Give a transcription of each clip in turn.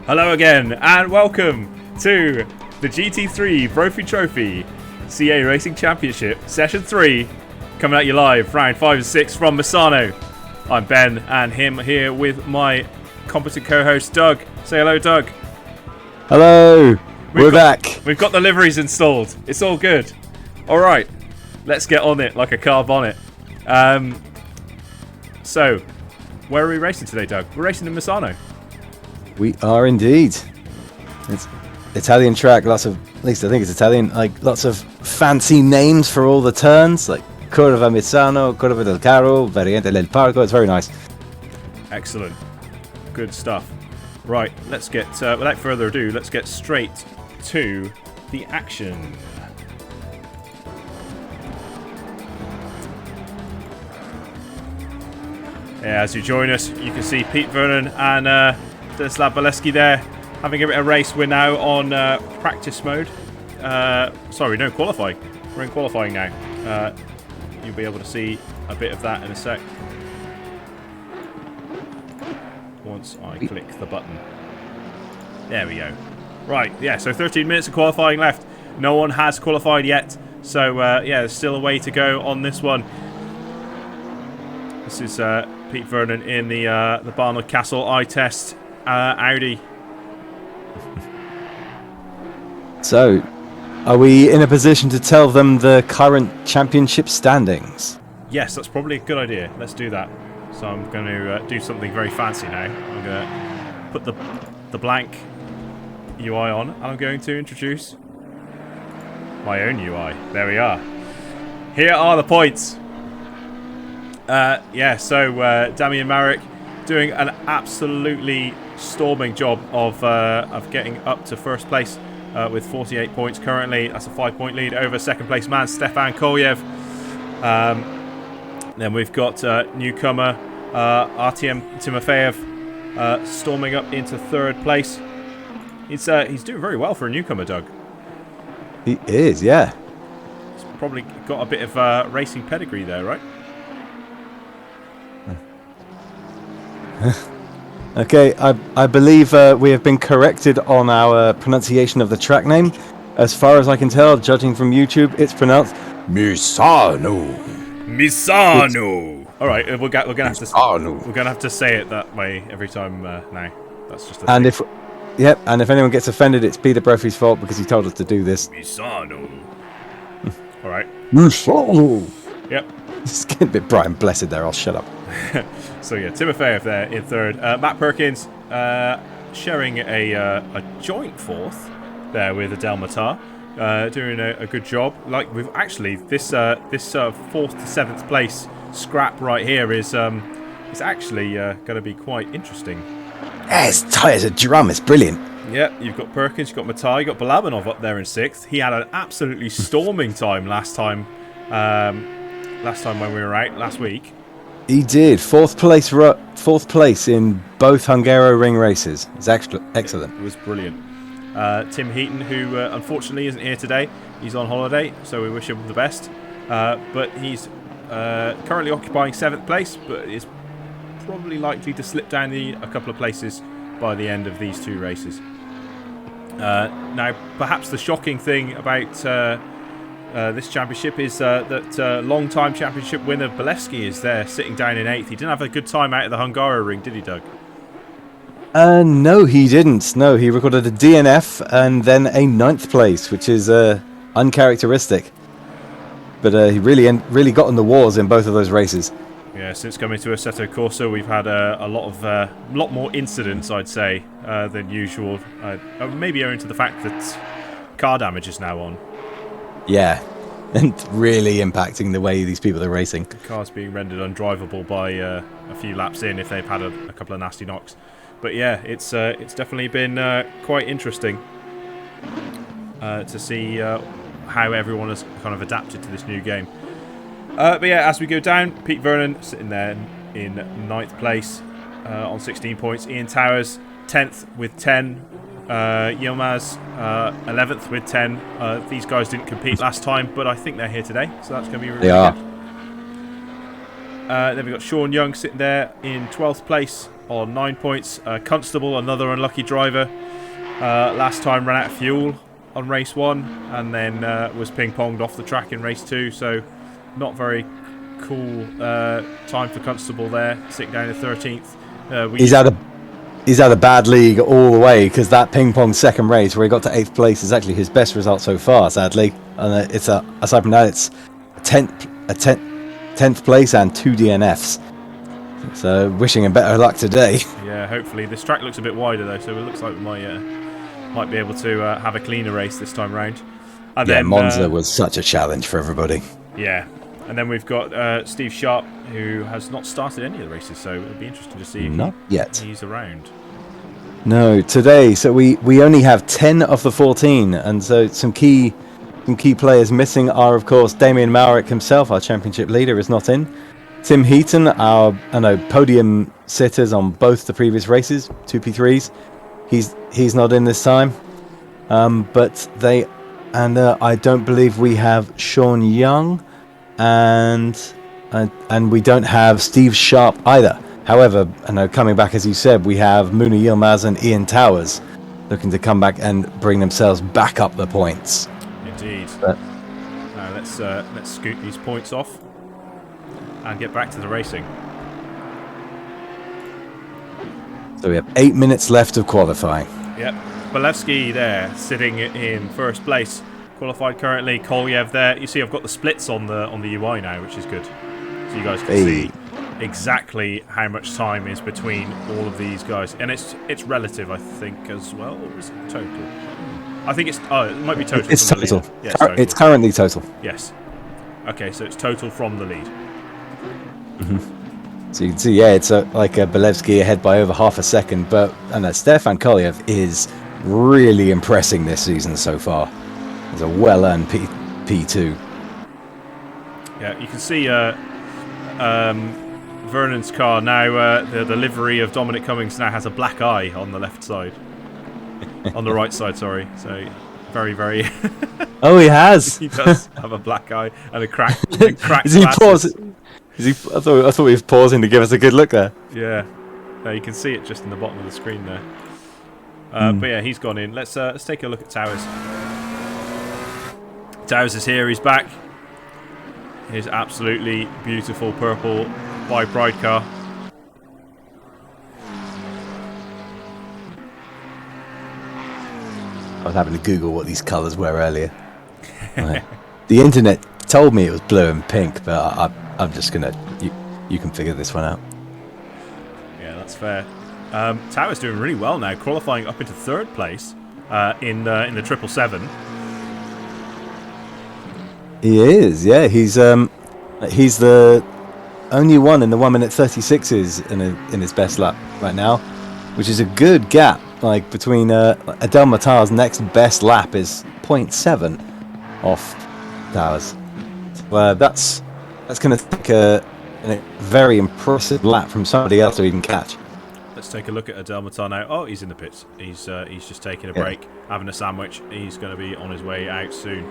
Hello again, and welcome to the GT3 Brophy Trophy CA Racing Championship Session 3, coming at you live, round 5 and 6 from Misano. I'm Ben, and him here with my competent co-host Doug. Say hello, Doug. Hello, we're back. We've got the liveries installed. It's all good. All right, let's get on it like a car bonnet. So, where are we racing today, Doug? We're racing in Misano. We are indeed. It's Italian track, at least I think it's Italian, lots of fancy names for all the turns, like Curva Misano, Curva del Carro, Variante del Parco. It's very nice. Excellent. Good stuff. Right, let's get, without further ado, let's get straight to the action. Yeah, as you join us, you can see Pete Vernon and Stanislav Baleski there having a bit of race. We're now on practice mode. Sorry, no, qualifying. We're in qualifying now. You'll be able to see a bit of that in a sec. Once I click the button. There we go. Right, yeah, so 13 minutes of qualifying left. No one has qualified yet. So, yeah, there's still a way to go on this one. This is Pete Vernon in the Barnard Castle I-Test Audi. So, are we in a position to tell them the current championship standings? Yes, that's probably a good idea. Let's do that. So I'm going to do something very fancy now. I'm going to put the blank UI on, and I'm going to introduce my own UI. There we are. Here are the points. Yeah, so Damian Marek doing an absolutely storming job of getting up to first place with 48 points currently. That's a 5-point lead over second place man Stefan Kolyev. Then we've got newcomer Artyom Timofeyev storming up into third place. He's doing very well for a newcomer, Doug. He is, yeah. He's probably got a bit of racing pedigree there, right? Okay, I believe we have been corrected on our pronunciation of the track name. As far as I can tell, judging from YouTube, it's pronounced Misano. Misano. All right, we're gonna have to say it that way every time now. That's just. And if anyone gets offended, it's Peter Brophy's fault because he told us to do this. Misano. All right. Misano. Yep. It's getting a bit Brian Blessed there. I'll shut up. So yeah, Timofeyev there in third. Matt Perkins sharing a joint fourth there with Adel Matar, doing a good job. Like we've actually this fourth to seventh place scrap right here is actually going to be quite interesting. Yeah, it's tight as a drum. It's brilliant. Yeah, you've got Perkins, you've got Matar, you've got Balabanov up there in sixth. He had an absolutely storming time last time when we were out last week. He did. Fourth place in both Hungaroring races. It's excellent. It was brilliant. Tim Heaton, who unfortunately isn't here today, he's on holiday, so we wish him the best. But he's currently occupying seventh place, but is probably likely to slip down a couple of places by the end of these two races. Now, perhaps the shocking thing about this championship is that long-time championship winner Baleski is there sitting down in eighth. He didn't have a good time out of the Hungaroring, did he, Doug? No, he didn't. No, he recorded a DNF and then a ninth place, which is uncharacteristic. But he really got in the wars in both of those races. Yeah, since coming to Assetto Corsa, we've had a lot more incidents, I'd say, than usual. Maybe owing to the fact that car damage is now on. Yeah, and really impacting the way these people are racing. The car's being rendered undrivable by a few laps in if they've had a couple of nasty knocks. But yeah, it's definitely been quite interesting to see how everyone has kind of adapted to this new game. But yeah, as we go down, Pete Vernon sitting there in ninth place on 16 points. Ian Towers 10th with 10. Yilmaz 11th with 10. These guys didn't compete last time, but I think they're here today, so that's going to be really good. Then we've got Sean Young sitting there in 12th place on 9 points. Constable, another unlucky driver. Last time ran out of fuel on race 1 and then was ping-ponged off the track in race 2. So not very cool time for Constable there, sitting down in 13th. He's had a bad league all the way, because that ping-pong second race where he got to 8th place is actually his best result so far, sadly. And aside from that, it's a 10th place and 2 DNFs. So wishing him better luck today. Yeah, hopefully. This track looks a bit wider though, so it looks like we might be able to have a cleaner race this time round. And yeah, then, Monza was such a challenge for everybody. Yeah, and then we've got Steve Sharp, who has not started any of the races, so it'll be interesting to see if he's around. No, today. So we only have 10 of the 14, and so some key players missing are, of course, Damien Maurik himself, our championship leader, is not in. Tim Heaton, our podium sitters on both the previous races, 2 P3s. He's not in this time. But I don't believe we have Sean Young, and we don't have Steve Sharp either. However, coming back, as you said, we have Moona Yilmaz and Ian Towers looking to come back and bring themselves back up the points. Indeed. Now let's scoot these points off and get back to the racing. So we have 8 minutes left of qualifying. Yep. Balevsky there, sitting in first place. Qualified currently. Kolyev there. You see, I've got the splits on the UI now, which is good. So you guys can see exactly how much time is between all of these guys, and it's relative, I think, as well, or is it total? I think it might be total. It's from total. The lead. Yes, total. It's currently total. Yes. Okay, so it's total from the lead. Mm-hmm. So you can see, it's like a Balevsky ahead by over half a second, but Stefan Kolyev is really impressing this season so far. He's a well-earned P2. Yeah, you can see Vernon's car now. The livery of Dominic Cummings now has a black eye on the left side, on the right side. Sorry. So very, very. Oh, he has. He does have a black eye and a cracked. Is he pausing? I thought he was pausing to give us a good look there. Yeah, you can see it just in the bottom of the screen there. But yeah, he's gone in. Let's take a look at Towers. Towers is here. He's back. His absolutely beautiful purple by Pride car. I was having to Google what these colours were earlier. Right. The internet told me it was blue and pink, but I'm just gonna. You can figure this one out. Yeah, that's fair. Towers doing really well now, qualifying up into 3rd place in the 777. He is, yeah. He's the only one in the 1 minute 36s in his best lap right now, which is a good gap. Like between Adel Matar's next best lap is 0.7 off Towers. That's going to take a very impressive lap from somebody else to even catch. Let's take a look at Adel Matar now. Oh, he's in the pits. He's just taking a break, having a sandwich. He's going to be on his way out soon.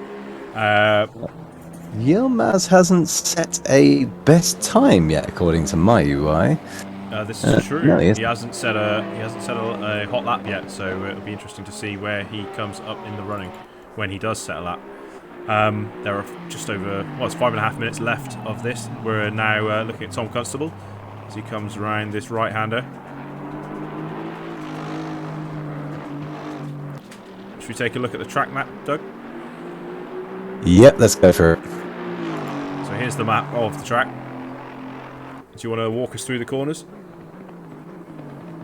Yilmaz hasn't set a best time yet, according to my UI. This is true. No, he hasn't set a hot lap yet, so it'll be interesting to see where he comes up in the running when he does set a lap. There are just over it's 5.5 minutes left of this. We're now looking at Tom Constable as he comes around this right-hander. Should we take a look at the track map, Doug? Yep, let's go for it. So here's the map of the track. Do you want to walk us through the corners?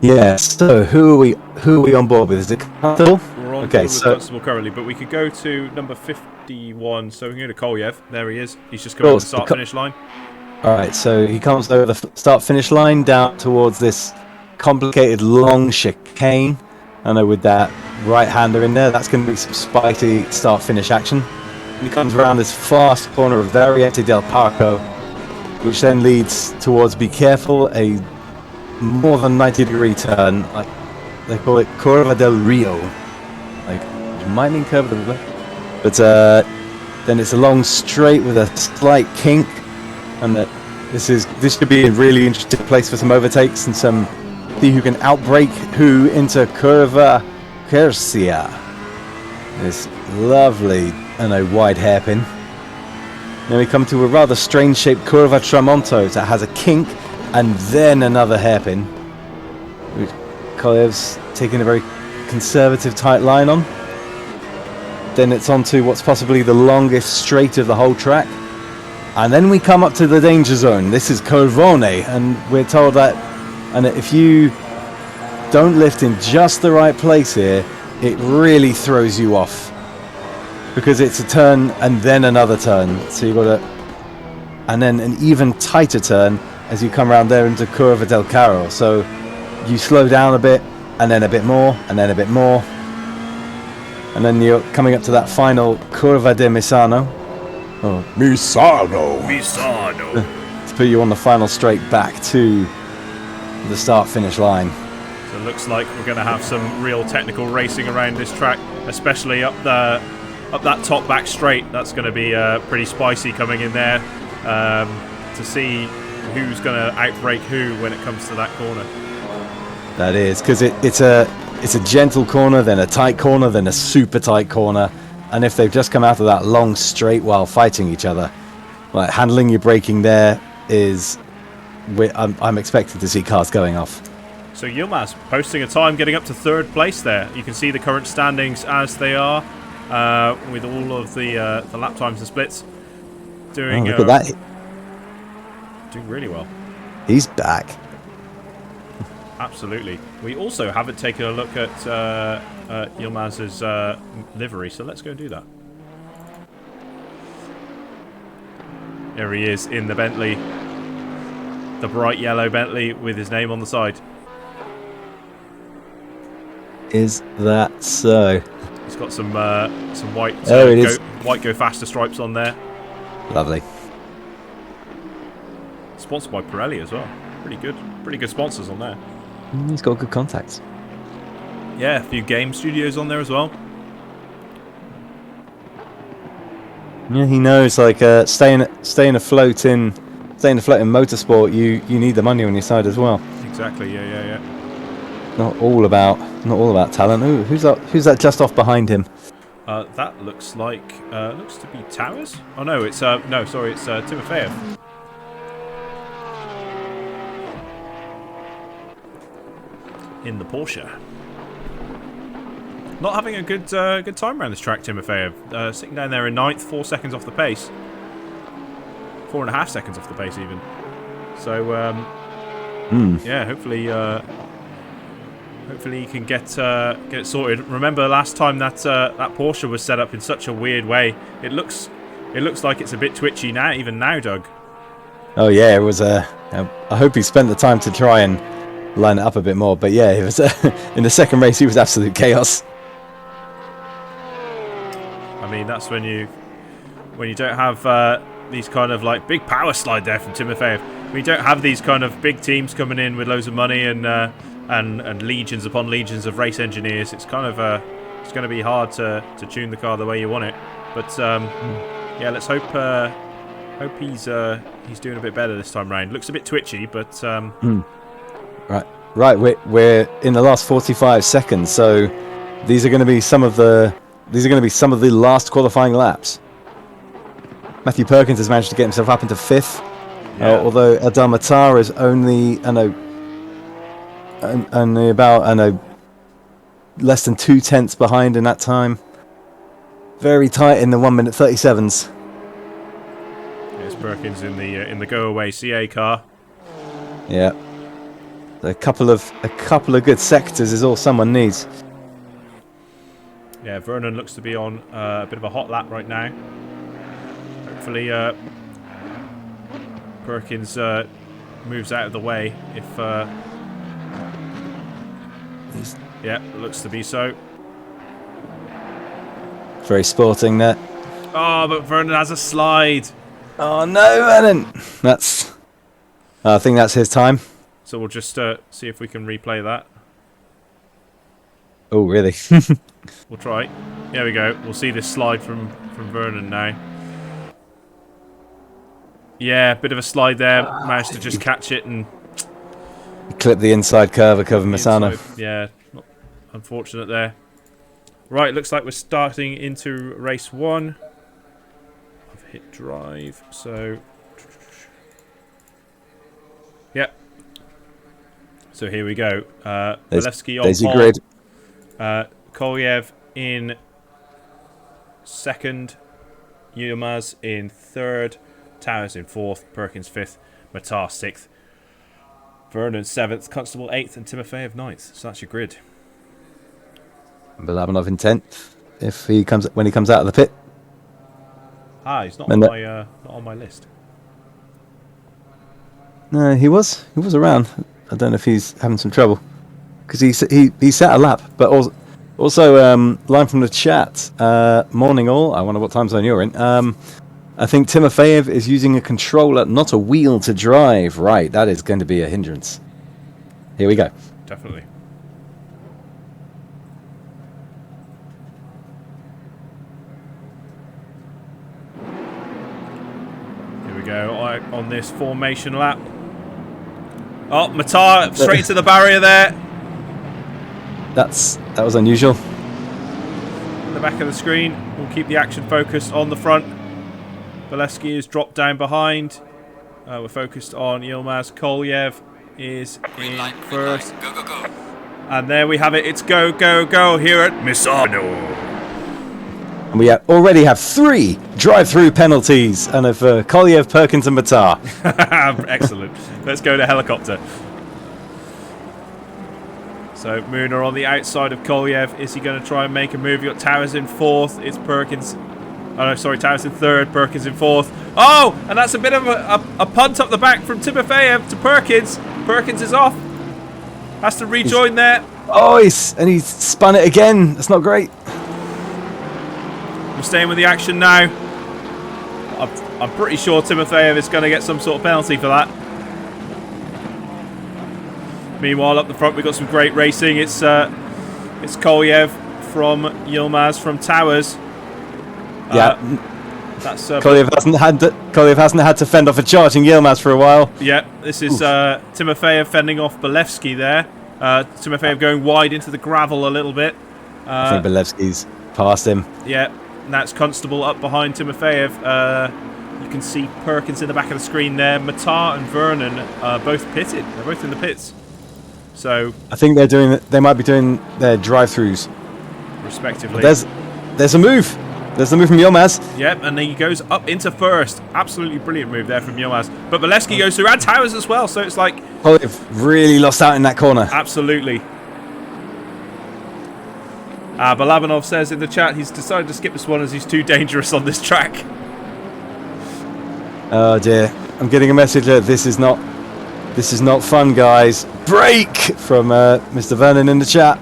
Yeah, so who are we on board with? Is it Constable? We're on board with Constable currently, but we could go to number 51. So we can go to Kolyev. There he is. He's just come over the start-finish line. Alright, so he comes over the start-finish line down towards this complicated long chicane. I know with that right-hander in there, that's going to be some spicy start-finish action. He comes around this fast corner of Variante del Parco, which then leads towards, be careful, a more than 90-degree turn, like they call it Curva del Rio, like which might mean curve of the river, but then it's a long straight with a slight kink, and this should be a really interesting place for some overtakes and some see who can outbrake who into Curva Quercia. This lovely, wide hairpin. Then we come to a rather strange shaped Curva Tramonto that has a kink and then another hairpin. Kolyev's taking a very conservative tight line on. Then it's on to what's possibly the longest straight of the whole track. And then we come up to the danger zone. This is Corvone, and we're told that if you don't lift in just the right place here, it really throws you off. Because it's a turn and then another turn. So you've got and then an even tighter turn as you come around there into Curva del Carro. So you slow down a bit, and then a bit more, and then a bit more. And then you're coming up to that final Curva de Misano. Oh, Misano! To put you on the final straight back to the start-finish line. So it looks like we're going to have some real technical racing around this track, especially up that top back straight. That's going to be pretty spicy coming in there to see who's going to outbrake who when it comes to that corner. That is, because it's a gentle corner, then a tight corner, then a super tight corner. And if they've just come out of that long straight while fighting each other, like handling your braking there is, I'm expecting to see cars going off. So Yilmaz posting a time getting up to third place there. You can see the current standings as they are, with all of the lap times and splits. Doing, look at that. Doing really well. He's back. Absolutely. We also haven't taken a look at Yilmaz's livery, so let's go and do that. There he is in the Bentley. The bright yellow Bentley with his name on the side. Is that so? He's got some white white go faster stripes on there. Lovely. Sponsored by Pirelli as well. Pretty good sponsors on there. He's got good contacts. Yeah, a few game studios on there as well. Yeah, he knows. Like staying afloat in motorsport, you need the money on your side as well. Exactly. Yeah. Not all about talent. Ooh, who's that just off behind him? That looks to be Towers. Oh no, it's Timofeyev. In the Porsche. Not having a good time around this track, Timofeyev. Sitting down there in 9th, 4 seconds off the pace. 4.5 seconds off the pace even. So yeah, hopefully he can get it sorted. Remember last time that Porsche was set up in such a weird way. It looks like it's a bit twitchy now, even now, Doug. Oh yeah, it was. I hope he spent the time to try and line it up a bit more. But yeah, it was in the second race. He was absolute chaos. I mean, that's when you don't have these kind of like big power slide there from Timofeyev. When you don't have these kind of big teams coming in with loads of money and legions upon legions of race engineers, it's kind of it's going to be hard to tune the car the way you want it. But yeah, let's hope he's doing a bit better this time round. Looks a bit twitchy, but right. We're in the last 45 seconds, so these are going to be some of the last qualifying laps. Matthew Perkins has managed to get himself up into 5th, although Adel Matar is only about less than 2/10 behind in that time. Very tight in the 1:37s. There's Perkins in the go away CA car. Yeah, a couple of good sectors is all someone needs. Yeah, Vernon looks to be on a bit of a hot lap right now. Hopefully Perkins moves out of the way if yeah, looks to be so. Very sporting there. Oh, but Vernon has a slide. Oh no, Vernon! I think that's his time. So we'll just see if we can replay that. Oh really? We'll try. There we go. We'll see this slide from Vernon now. Yeah, bit of a slide there. Managed to just catch it and clip the inside curve of Misano. Inside, yeah, not unfortunate there. Right, looks like we're starting into race 1. I've hit drive, so... Yep. So here we go. Walewski on pole. Grid. Kolyev in second. Yilmaz in third. Towers in fourth. Perkins fifth. Matar sixth. Vernon seventh. Constable eighth. And Timofeyev ninth. So that's your grid. Balabanov in 10th when he comes out of the pit. He's not on my list. No, he was around. I don't know if he's having some trouble because he sat a lap. But also line from the chat. Morning all. I wonder what time zone you're in. I think Timofeyev is using a controller, not a wheel, to drive. Right, that is going to be a hindrance. Here we go. Definitely. Here we go on this formation lap. Oh, Matar straight into the barrier there. That was unusual. In the back of the screen, we'll keep the action focused on the front. Walewski is dropped down behind. We're focused on Yilmaz. Kolyev is in first. Go, go, go. And there we have it. It's go, go, go here at Misano. And we already have 3 drive-through penalties, and of Kolyev, Perkins, and Matar. Excellent. Let's go to helicopter. So Mooner on the outside of Kolyev. Is he going to try and make a move? You've got Towers in fourth. It's Perkins. Oh no, sorry, Towers in third. Perkins in fourth. Oh, and that's a bit of a punt up the back from Timofeyev to Perkins. Perkins is off. Has to rejoin there. Oh, he's spun it again. That's not great. We're staying with the action now. I'm pretty sure Timofeyev is going to get some sort of penalty for that. Meanwhile, up the front, we've got some great racing. It's Kolyev from Yilmaz from Towers. Yeah, that's Kolyev hasn't had to fend off a charging Yilmaz for a while. Yeah, this is Timofeyev fending off Walewski there. Timofeyev going wide into the gravel a little bit. I think Walewski's past him. Yeah, and that's Constable up behind Timofeyev. You can see Perkins in the back of the screen there. Matar and Vernon are both pitted. They're both in the pits. So I think they might be doing their drive-throughs respectively. But there's a move. There's the move from Yilmaz. Yep, and he goes up into first. Absolutely brilliant move there from Yilmaz. But Walewski goes through, and Towers as well. So it's like... Oh, they've really lost out in that corner. Absolutely. Balabanov says in the chat he's decided to skip this one as he's too dangerous on this track. Oh dear. I'm getting a message that this is not fun, guys. Break from Mr. Vernon in the chat.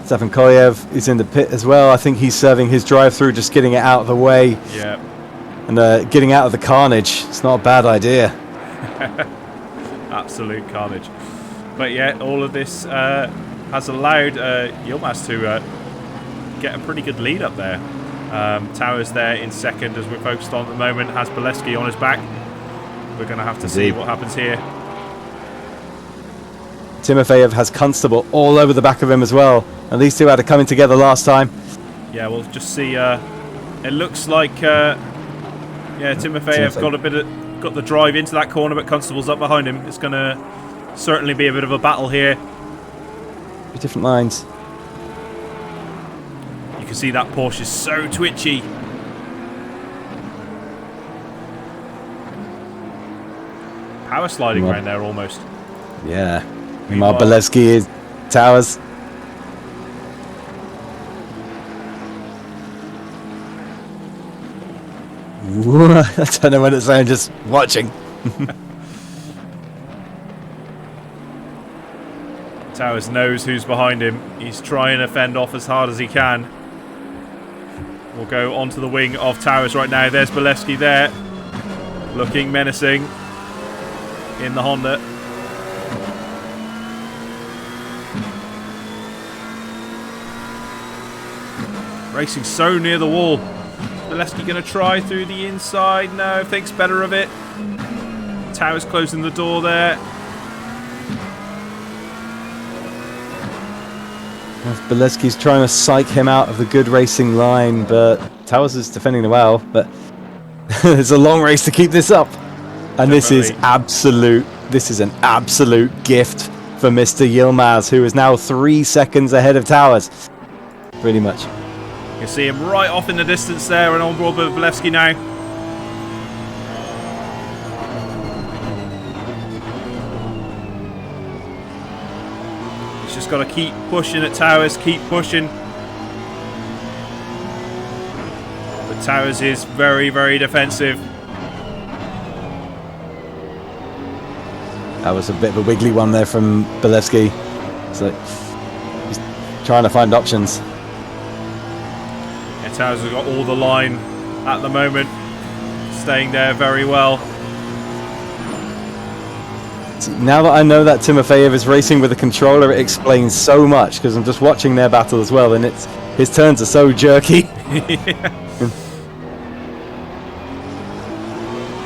Stefan Kolyev is in the pit as well. I think he's serving his drive-through, just getting it out of the way. Yeah. And getting out of the carnage. It's not a bad idea. Absolute carnage. But yeah, all of this has allowed Yilmaz to get a pretty good lead up there. Towers there in second as we're focused on at the moment. Has Walewski on his back. We're going to have to see what happens here. Timofeyev has Constable all over the back of him as well. And these two had it coming together last time. Yeah, we'll just see. It looks like Timofeyev got the drive into that corner, but Constable's up behind him. It's going to certainly be a bit of a battle here. Different lines. You can see that Porsche is so twitchy. Power sliding around there almost. Yeah. Walewski is Towers. I don't know what it's saying, just watching. Towers knows who's behind him. He's trying to fend off as hard as he can. We'll go onto the wing of Towers right now. There's Walewski there. Looking menacing in the Honda. Racing so near the wall. Walewski going to try through the inside. No, thinks better of it. Towers closing the door there. Bileski's trying to psych him out of the good racing line, but Towers is defending well. But there's a long race to keep this up, and this is an absolute gift for Mr. Yilmaz, who is now 3 seconds ahead of Towers. Pretty much. You can see him right off in the distance there, and on board with Bileski now. Just got to keep pushing at Towers, keep pushing. But Towers is very, very defensive. That was a bit of a wiggly one there from Bileski. So he's trying to find options. Yeah, Towers has got all the line at the moment, staying there very well. Now that I know that Timofeyev is racing with a controller, it explains so much, because I'm just watching their battle as well, and his turns are so jerky.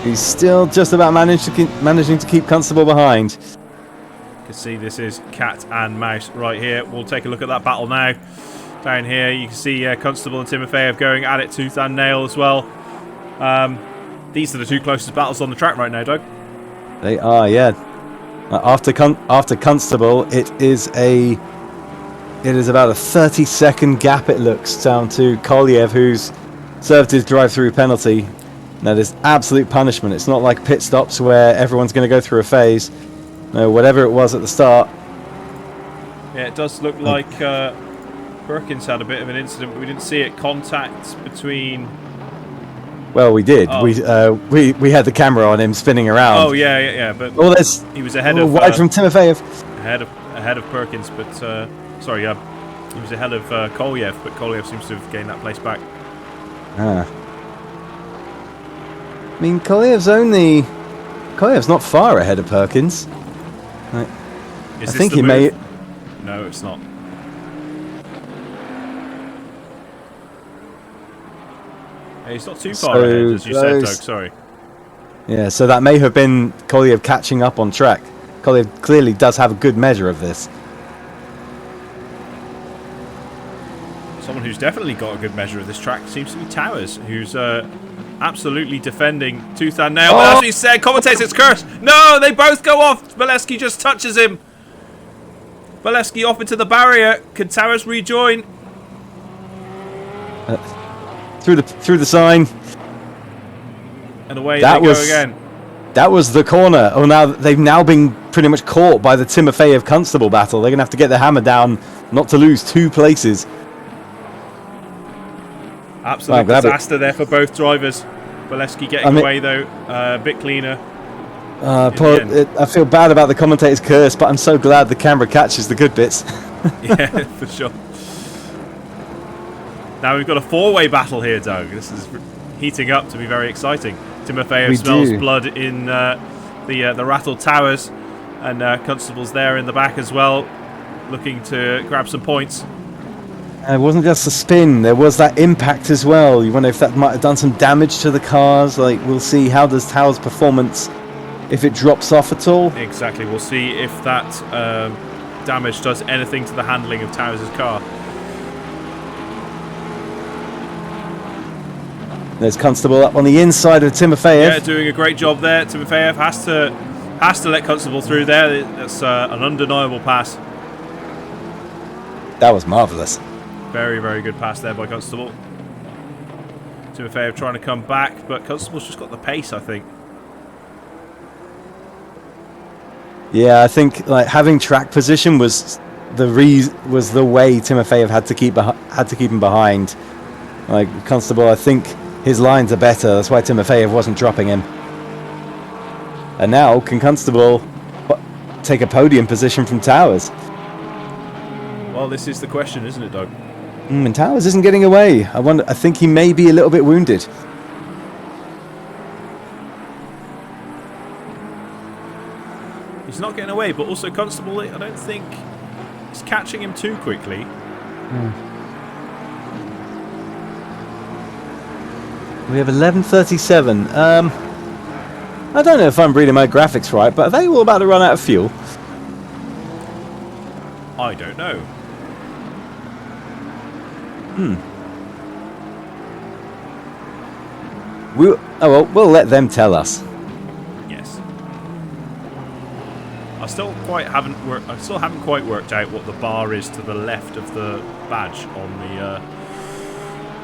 He's still just about managing to keep Constable behind. You can see this is cat and mouse right here. We'll take a look at that battle now. Down here you can see Constable and Timofeyev going at it tooth and nail as well. These are the two closest battles on the track right now, Doug. They are, yeah. After Constable, it is about a 30-second gap, it looks, down to Kolyev, who's served his drive-through penalty. That is absolute punishment. It's not like pit stops where everyone's going to go through a phase. No, whatever it was at the start. Yeah, it does look like Perkins had a bit of an incident, but we didn't see it. Contact between... Well, we did. Oh. We had the camera on him spinning around. Oh yeah. But he was ahead of wide from Timofeyev. Ahead of Perkins, but sorry, he was ahead of Kolyev, but Kolyev seems to have gained that place back. I mean, Kolyev's not far ahead of Perkins. I think he may. No, it's not. He's not too far ahead, as you said, Doug, sorry. Yeah, so that may have been Kolyev catching up on track. Kolyev clearly does have a good measure of this. Someone who's definitely got a good measure of this track seems to be Towers, who's absolutely defending tooth and nail. But as we said, commentators, it's cursed. No, they both go off. Bileski just touches him. Bileski off into the barrier. Can Towers rejoin? Through the sign. And away they go again. That was the corner. Oh, now they've been pretty much caught by the Timofeyev Constable battle. They're going to have to get their hammer down not to lose 2 places. Absolute disaster there for both drivers. Bileski getting away though, a bit cleaner. I feel bad about the commentator's curse, but I'm so glad the camera catches the good bits. Yeah, for sure. Now we've got a 4-way battle here, Doug. This is heating up to be very exciting. Timofeyev smells blood in the rattled Towers, and Constable's there in the back as well, looking to grab some points. It wasn't just the spin, there was that impact as well. You wonder if that might have done some damage to the cars. Like, we'll see how does Towers' performance, if it drops off at all. Exactly, we'll see if that damage does anything to the handling of Towers' car. There's Constable up on the inside of Timofeyev. Yeah, doing a great job there. Timofeyev has to let Constable through there. That's an undeniable pass. That was marvellous. Very, very good pass there by Constable. Timofeyev trying to come back, but Constable's just got the pace, I think. Yeah, I think like having track position was the way Timofeyev had to keep him behind. Like Constable, I think his lines are better. That's why Timofeyev wasn't dropping him. And now, can Constable take a podium position from Towers? Well, this is the question, isn't it, Doug? And Towers isn't getting away. I think he may be a little bit wounded. He's not getting away, but also Constable, I don't think he's catching him too quickly. We have 11:37. I don't know if I'm reading my graphics right, but are they all about to run out of fuel? I don't know. We'll let them tell us. Yes. I still haven't quite worked out what the bar is to the left of the badge on the.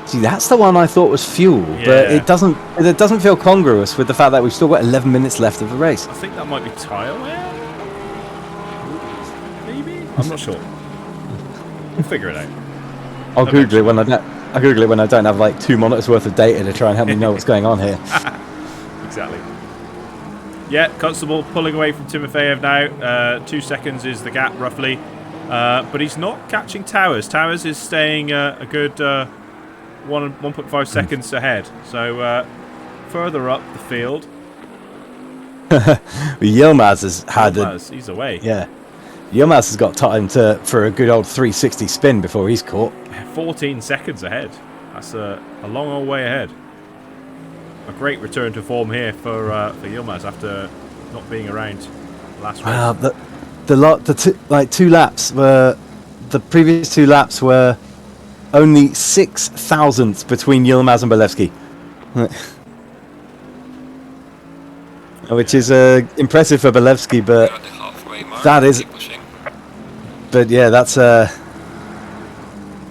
See, that's the one I thought was fuel, but Yeah. it doesn't feel congruous with the fact that we've still got 11 minutes left of the race. I think that might be tyre wear. Maybe. I'm not sure. We'll figure it out. I'll Google it when I don't have like 2 monitors worth of data to try and help me know what's going on here. Exactly. Yeah, Constable pulling away from Timofeyev now. 2 seconds is the gap roughly, but he's not catching Towers. Towers is staying a good 1.5 seconds ahead. So further up the field, Yilmaz has had he's away. Yeah, Yilmaz has got time for a good old 360 spin before he's caught. 14 seconds ahead. That's a long old way ahead. A great return to form here for Yilmaz after not being around last race. Wow, the 2 laps were the previous 2 laps were only 6 thousandths between Yilmaz and Belevsky, which is impressive for Belevsky, but that is. But yeah, that's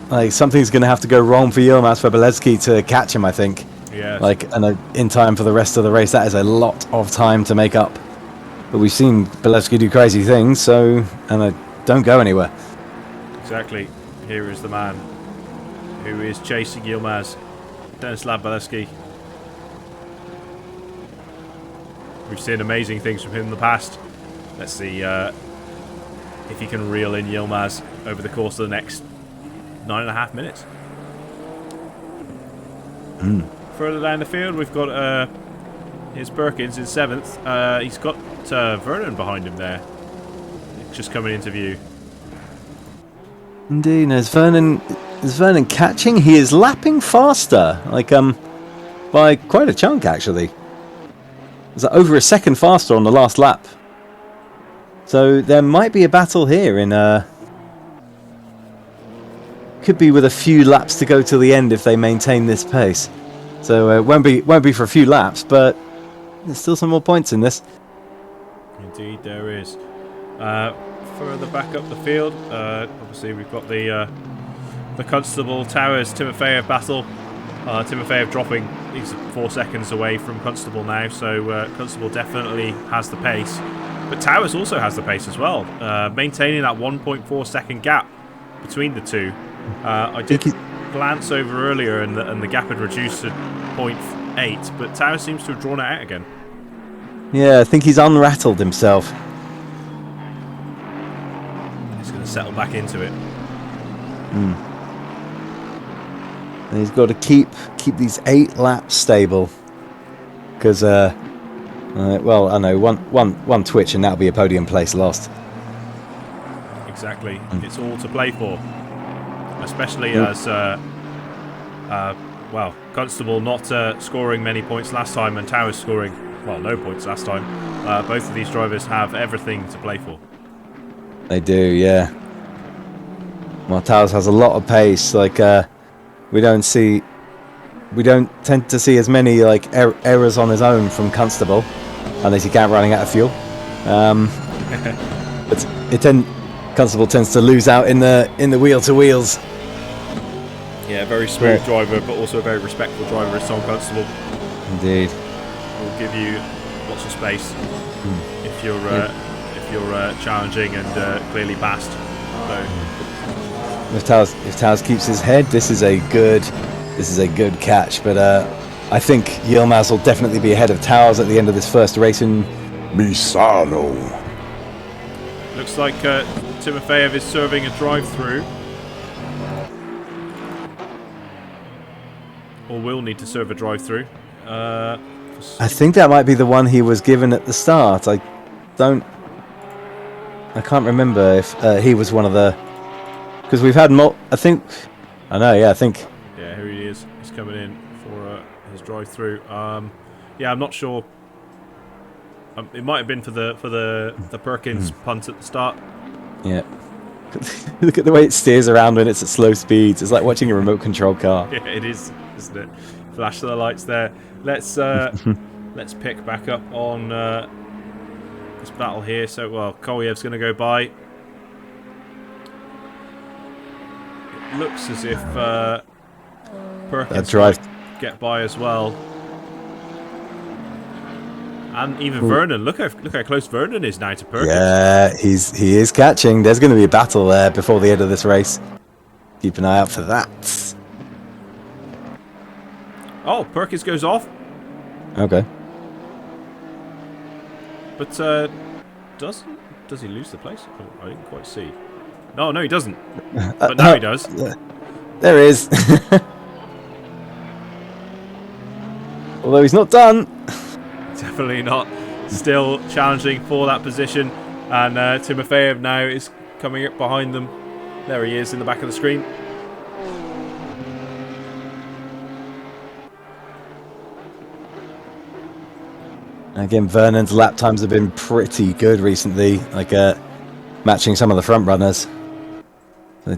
like something's going to have to go wrong for Yilmaz for Belevsky to catch him, I think. Yeah. Like, and in time for the rest of the race, that is a lot of time to make up. But we've seen Belevsky do crazy things, and don't go anywhere. Exactly. Here is the man who is chasing Yilmaz, Denislav Belevsky. We've seen amazing things from him in the past. Let's see if he can reel in Yilmaz over the course of the next 9.5 minutes. Further down the field, we've got here's Perkins in 7th. He's got Vernon behind him there, just coming into view. Indeed, is Vernon catching? He is lapping faster, like by quite a chunk actually. It's like over a second faster on the last lap. So there might be a battle here in could be with a few laps to go till the end if they maintain this pace. So it won't be for a few laps, but there's still some more points in this. Indeed, there is. Further back up the field, obviously we've got the Constable Towers Timofeyev battle. Timofeyev dropping. He's 4 seconds away from Constable now, so Constable definitely has the pace. But Towers also has the pace as well, maintaining that 1.4 second gap between the two. I did glance over earlier, and the gap had reduced to 0.8, but Towers seems to have drawn it out again. Yeah, I think he's unrattled himself. He's going to settle back into it. And he's got to keep these 8 laps stable, because well, I know one twitch and that'll be a podium place lost. Exactly, it's all to play for, especially as well, Constable not scoring many points last time, and Towers scoring no points last time. Both of these drivers have everything to play for. They do, yeah. Well, Towers has a lot of pace. Like we don't tend to see as many like errors on his own from Constable, unless he can't running out of fuel. But Constable tends to lose out in the wheel to wheels. Yeah, very smooth driver, but also a very respectful driver is Tom Constable. Indeed. Will give you lots of space if you're challenging and clearly fast. So If Towers keeps his head, this is a good catch. But I think Yilmaz will definitely be ahead of Towers at the end of this first race in Misano. Looks like Timofeyev is serving a drive-through. Or will need to serve a drive-through. I think that might be the one he was given at the start. I can't remember if he was one of the... Because we've had more... I think... Yeah, here he is. He's coming in for his drive-through. Yeah, I'm not sure It might have been for the Perkins punt at the start. Yeah. Look at the way it steers around when it's at slow speeds. It's like watching a remote control car. Yeah, it is, isn't it? Flash of the lights there. Let's pick back up on this battle here. So, well, Kolyev's going to go by. It looks as if Perkins might get by as well. And even Vernon, look how close Vernon is now to Perkins. Yeah, he is catching. There's going to be a battle there before the end of this race. Keep an eye out for that. Oh, Perkins goes off. Okay. But does he lose the place? Oh, I didn't quite see. No, he doesn't. But now he does. There he is. Although he's not done. Definitely not. Still challenging for that position. And Timofeyev now is coming up behind them. There he is in the back of the screen. Again, Vernon's lap times have been pretty good recently, like matching some of the front runners. I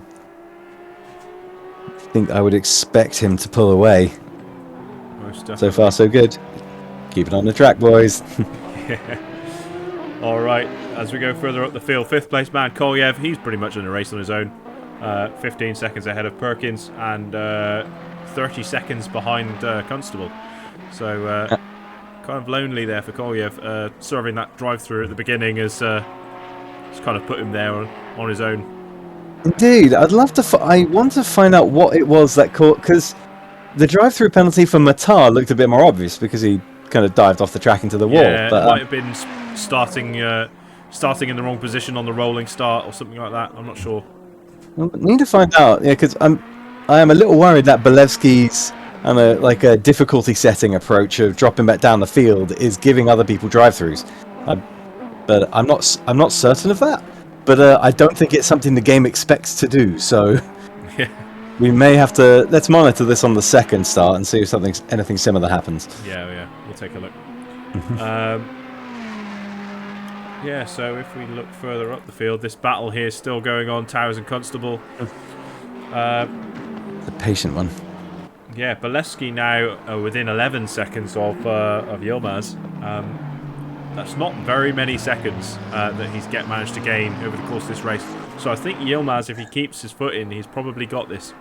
think I would expect him to pull away. Most definitely. So far, so good. Keep it on the track, boys. Yeah. All right, as we go further up the field, fifth place man Kolyev, he's pretty much in a race on his own. 15 seconds ahead of Perkins and 30 seconds behind Constable. So kind of lonely there for Kolyev. Serving that drive-through at the beginning has kind of put him there on his own. Indeed, I'd love to. I want to find out what it was that caught, because the drive-through penalty for Matar looked a bit more obvious because he kind of dived off the track into the wall. Yeah, but, it might have been starting in the wrong position on the rolling start or something like that. I'm not sure. Well, need to find out. Yeah, because I am a little worried that Belevsky's and a difficulty setting approach of dropping back down the field is giving other people drive-throughs. But I'm not certain of that. But I don't think it's something the game expects to do. So Yeah. we may have to let's monitor this on the second start and see if anything similar happens. Yeah, we'll take a look. Yeah, so if we look further up the field, this battle here is still going on. Towers and Constable. The patient one. Yeah, Bolesky now within 11 seconds of Yilmaz. That's not very many seconds that he's managed to gain over the course of this race. So I think Yilmaz, if he keeps his foot in, he's probably got this.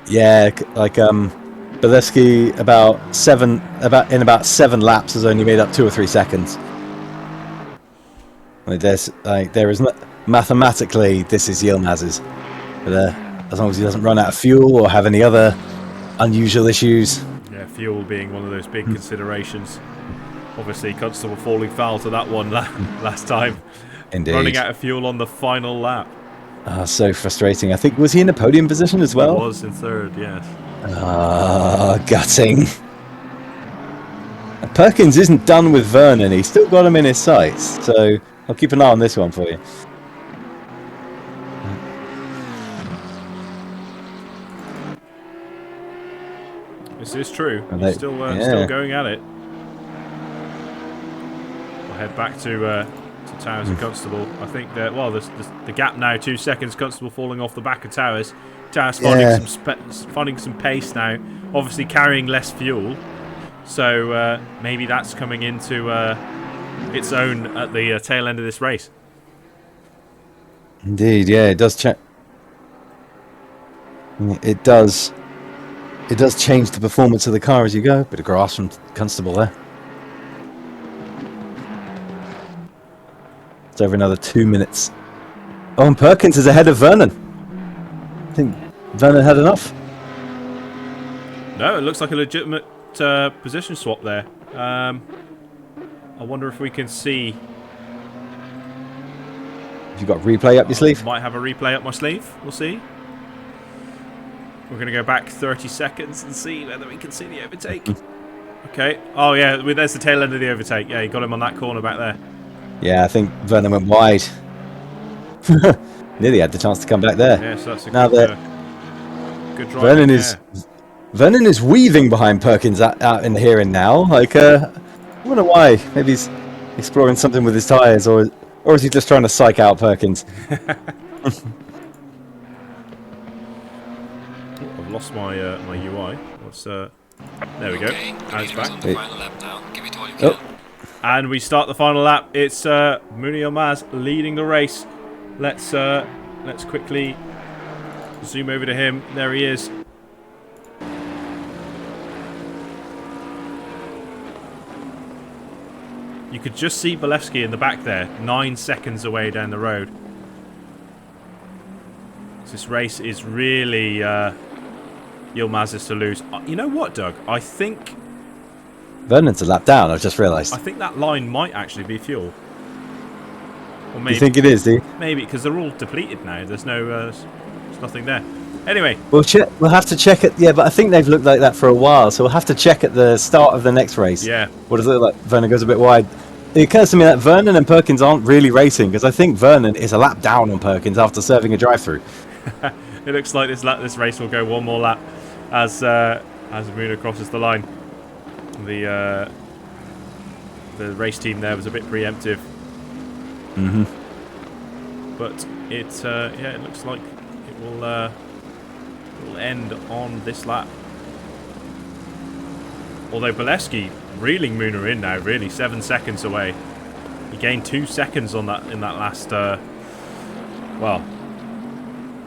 Yeah, like Bolesky about 7 laps has only made up 2 or 3 seconds. There is mathematically this is Yilmaz's, but as long as he doesn't run out of fuel or have any other unusual issues. Yeah, fuel being one of those big considerations. Obviously, Constable falling foul to that one last time. Indeed. Running out of fuel on the final lap. So frustrating. I think, was he in a podium position as well? He was in third, yes. Gutting. Perkins isn't done with Vernon. He's still got him in his sights. So I'll keep an eye on this one for you. This is true. He's still going at it. We'll head back to Towers and Constable. I think that the gap now 2 seconds. Constable falling off the back of Towers. Towers finding some pace now. Obviously carrying less fuel, so maybe that's coming into its own at the tail end of this race. Indeed, yeah, it does. It does. It does change the performance of the car as you go. Bit of grass from Constable there. It's over another 2 minutes. Oh, and Perkins is ahead of Vernon. I think Vernon had enough. No, it looks like a legitimate position swap there. I wonder if we can see. Have you got replay up your sleeve? Might have a replay up my sleeve. We'll see. We're going to go back 30 seconds and see whether we can see the overtake. Okay. Oh, yeah. There's the tail end of the overtake. Yeah, you got him on that corner back there. Yeah, I think Vernon went wide. Nearly had the chance to come back there. Yeah, so that's a good drive. Vernon is weaving behind Perkins out in the here and now. Like, I wonder why. Maybe exploring something with his tyres, or is he just trying to psych out Perkins? I've lost my my UI. Let's, there we go. And it's back. And we start the final lap. It's Mouna Yilmaz leading the race. Let's quickly zoom over to him. There he is. You could just see Bolevsky in the back there, 9 seconds away down the road. This race is really Yilmaz's to lose. You know what, Doug? I think Vernon's a lap down, I've just realised. I think that line might actually be fuel. Or maybe, you think it is, do you? Maybe, because they're all depleted now. There's no, there's nothing there. Anyway. We'll have to check it. Yeah, but I think they've looked like that for a while, so we'll have to check at the start of the next race. Yeah. What does it look like? Vernon goes a bit wide. It occurs to me that Vernon and Perkins aren't really racing, because I think Vernon is a lap down on Perkins after serving a drive-through. It looks like this race will go one more lap as Mouna crosses the line. The race team there was a bit preemptive. Mm-hmm. But it looks like it will end on this lap. Although Bolevsky reeling Mouna in now, really 7 seconds away. He gained 2 seconds on that in that last that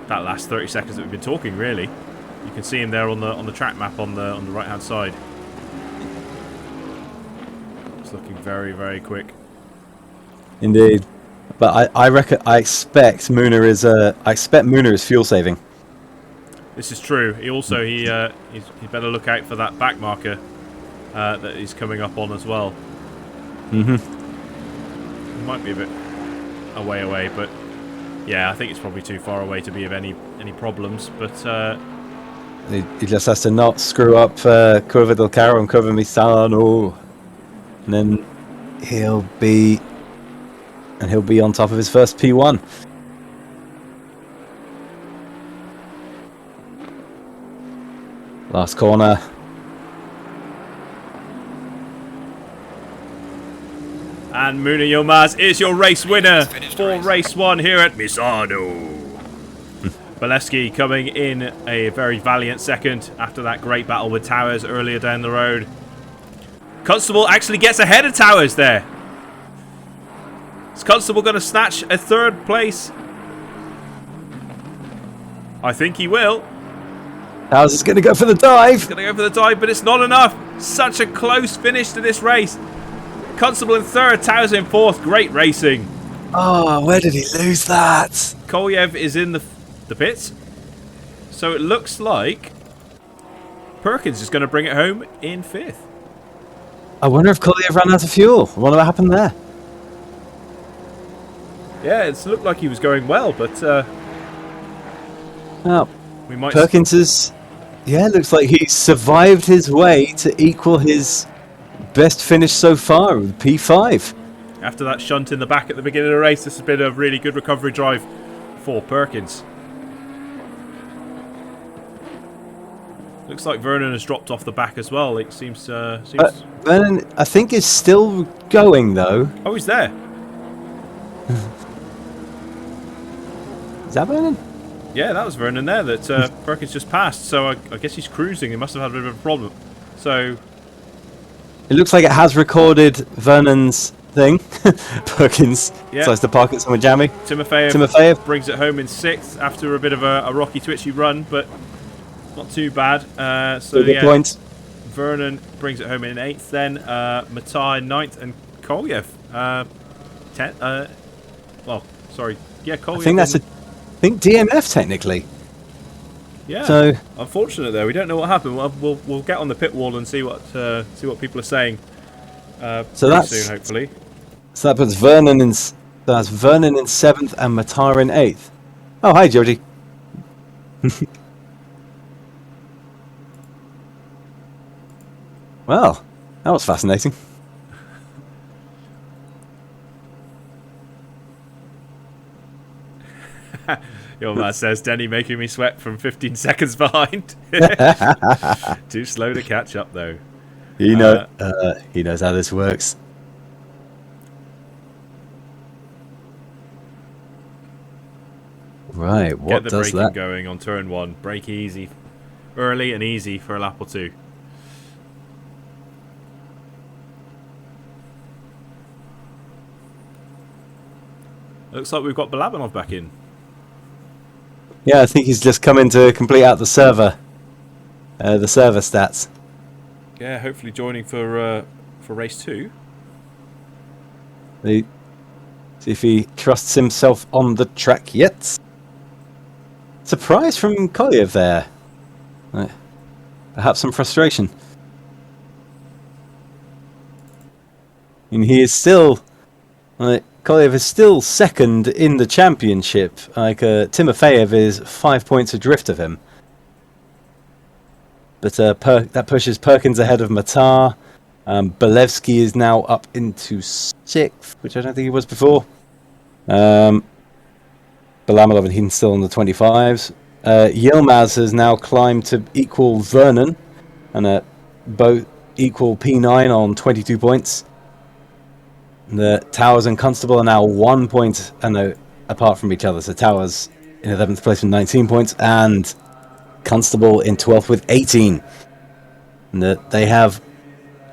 last 30 seconds that we've been talking. Really, you can see him there on the track map on the right hand side. It's looking very, very quick. Indeed. But I expect Mouna is fuel saving. This is true. He also he better look out for that back marker that he's coming up on as well. Mm-hmm. It might be a bit away, but yeah, I think it's probably too far away to be of any problems. But he just has to not screw up Curva del Carro and Curva Misano, and then he'll be on top of his first P1. Last corner. And Mouna Yilmaz is your race winner for race 1 here at Misano. Bolevsky coming in a very valiant second after that great battle with Towers earlier down the road. Constable actually gets ahead of Towers there. Is Constable going to snatch a 3rd place? I think he will. Towers is going to go for the dive. He's going to go for the dive, but it's not enough. Such a close finish to this race. Constable in 3rd, Towers in 4th. Great racing. Oh, where did he lose that? Kolyev is in the pits. So it looks like Perkins is going to bring it home in 5th. I wonder if Kolyev ran out of fuel. I wonder what happened there. Yeah, it looked like he was going well, but we might. Perkins is. Yeah, looks like he survived his way to equal his best finish so far with P5. After that shunt in the back at the beginning of the race, this has been a really good recovery drive for Perkins. Looks like Vernon has dropped off the back as well. It seems. Vernon, I think, is still going though. Oh, he's there. Is that Vernon? Yeah, that was Vernon there that Perkins just passed. So I guess he's cruising. He must have had a bit of a problem. So it looks like it has recorded Vernon's thing. Perkins decides to park it somewhere jammy. Timofeyev brings it home in 6th after a bit of a rocky, twitchy run, but not too bad. So yeah, points. Vernon brings it home in 8th. Then Matar in 9th, and Kolyev 10th. Well, sorry. Yeah, Kolyev. I think DNF technically. Yeah. So unfortunate though, we don't know what happened. We'll get on the pit wall and see what people are saying. So that's soon, hopefully. So that puts Vernon in. That's Vernon in 7th and Matar in 8th. Oh, hi, Georgie. Well, that was fascinating. Your man says, Denny making me sweat from 15 seconds behind. Too slow to catch up, though. He knows how this works. Right, Get what the does braking that? going on turn 1. Brake easy. Early and easy for a lap or two. Looks like we've got Balabanov back in. Yeah, I think he's just come in to complete out the server stats. Yeah, hopefully joining for race 2. See if he trusts himself on the track yet. Surprise from Kolyev there. Perhaps some frustration. And he is still... Kolyev is still second in the championship. Timofeyev is 5 points adrift of him. But that pushes Perkins ahead of Matar. Belevsky is now up into 6th, which I don't think he was before. Balamalov and Heaton still on the 25s. Yilmaz has now climbed to equal Vernon, and both equal P9 on 22 points. The Towers and Constable are now 1 point apart from each other. So Towers in 11th place with 19 points, and Constable in 12th with 18. And I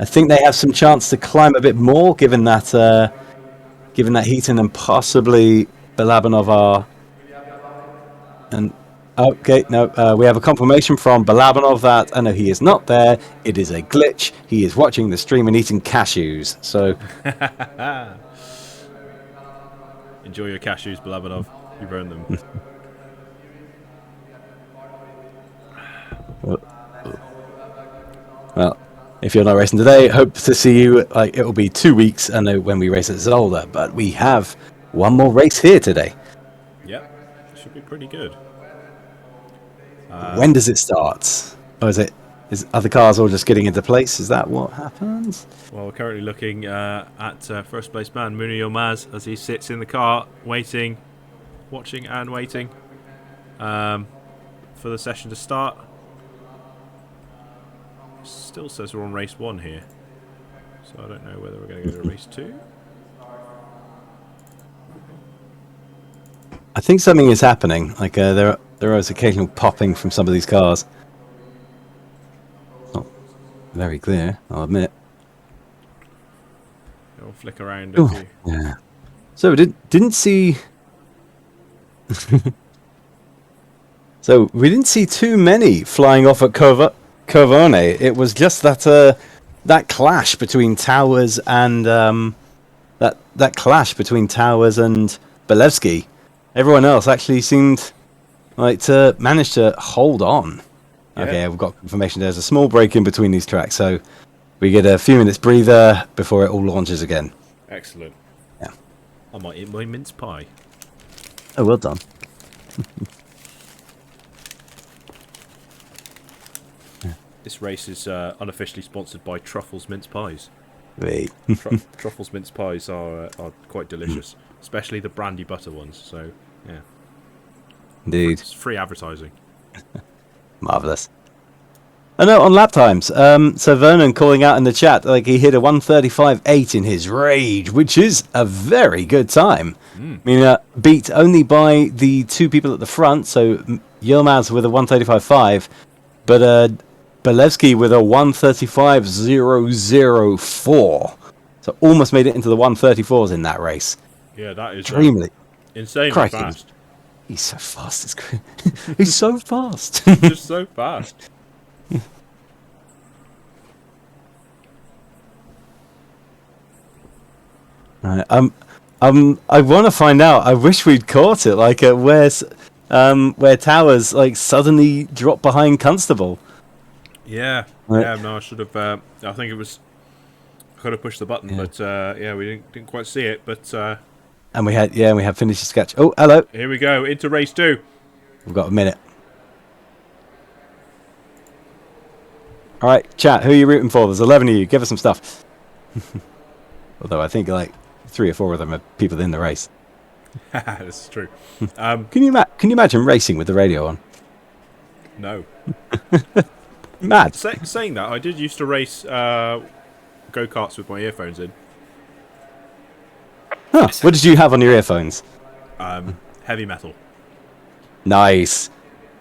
think they have some chance to climb a bit more, given that Heaton and possibly Balabanov are. And okay, no, we have a confirmation from Balabanov that he is not there. It is a glitch. He is watching the stream and eating cashews. So enjoy your cashews, Balabanov. You've earned them. Well, if you're not racing today, hope to see you. It will be 2 weeks, when we race at Zolder, but we have one more race here today. Yep, should be pretty good. When does it start? Or are the cars all just getting into place? Is that what happens? Well, we're currently looking at first place man Muni Yilmaz as he sits in the car, watching and waiting for the session to start. Still says we're on race 1 here, so I don't know whether we're going to go to race 2. I think something is happening. There is occasional popping from some of these cars. Not very clear, I'll admit. It'll flick around a few. Yeah. So we didn't see. So we didn't see too many flying off at Corvone. It was just that clash between Towers and that clash between Towers and Belevsky. Everyone else actually seemed to manage to hold on. Yeah. Okay, we've got confirmation there's a small break in between these tracks, so we get a few minutes breather before it all launches again. Excellent. Yeah. I might eat my mince pie. Oh, well done. This race is unofficially sponsored by Truffles Mince Pies. Wait. Truffles Mince Pies are quite delicious, especially the brandy butter ones. So, yeah. Indeed. It's free advertising. Marvellous. Oh no, on lap times. So Vernon calling out in the chat, he hit a 1:35.8 in his rage, which is a very good time. I mean, beat only by the two people at the front, so Yilmaz with a 1:35.5, but Belevsky with a 1:35.004. So almost made it into the 1:34s in that race. Yeah, that is extremely insanely crikey. Fast. He's so fast. He's so fast. Just so fast. Right, I want to find out. I wish we'd caught it. Where Towers suddenly dropped behind Constable. Yeah, right. Yeah. No, I should have. I think it was. I could have pushed the button, but yeah, we didn't quite see it. But and we had finished the sketch. Oh, hello. Here we go into race 2. We've got a minute. All right, chat. Who are you rooting for? There's 11 of you. Give us some stuff. Although I think 3 or 4 of them are people in the race. This is true. Can you imagine racing with the radio on? No. Mad. Saying that, I did used to race go-karts with my earphones in. Huh. What did you have on your earphones? Heavy metal. Nice.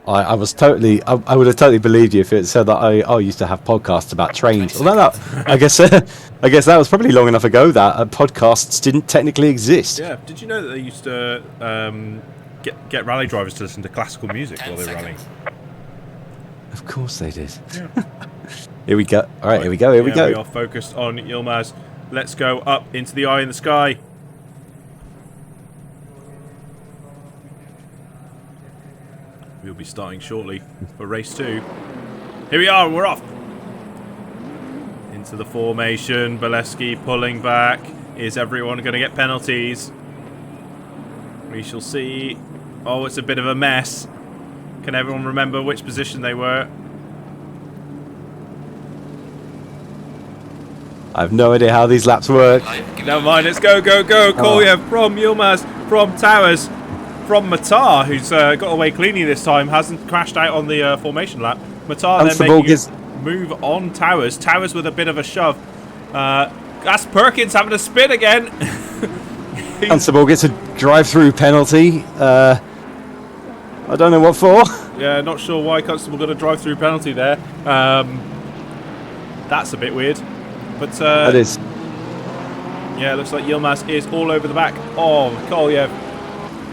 I was totally. I would have totally believed you if it said that I used to have podcasts about trains. Although that, I guess that was probably long enough ago that podcasts didn't technically exist. Yeah. Did you know that they used to get rally drivers to listen to classical music while they were rallying? Of course they did. Yeah. Here we go. All right, here we go. Here we go. We are focused on Yilmaz. Let's go up into the eye in the sky. We'll be starting shortly for race 2. Here we are, we're off. Into the formation. Bolesky pulling back. Is everyone going to get penalties? We shall see. Oh, it's a bit of a mess. Can everyone remember which position they were? I have no idea how these laps work. Never mind, let's go, go, go. Kolyev from Yilmaz, from Towers, from Matar, who's got away cleanly this time, hasn't crashed out on the formation lap. Matar then making his move on Towers. Towers with a bit of a shove. That's Perkins having a spin again. Constable gets a drive-through penalty. I don't know what for. Yeah, not sure why Constable got a drive-through penalty there. That's a bit weird. But that is. Yeah, it looks like Yilmaz is all over the back of Kolyev.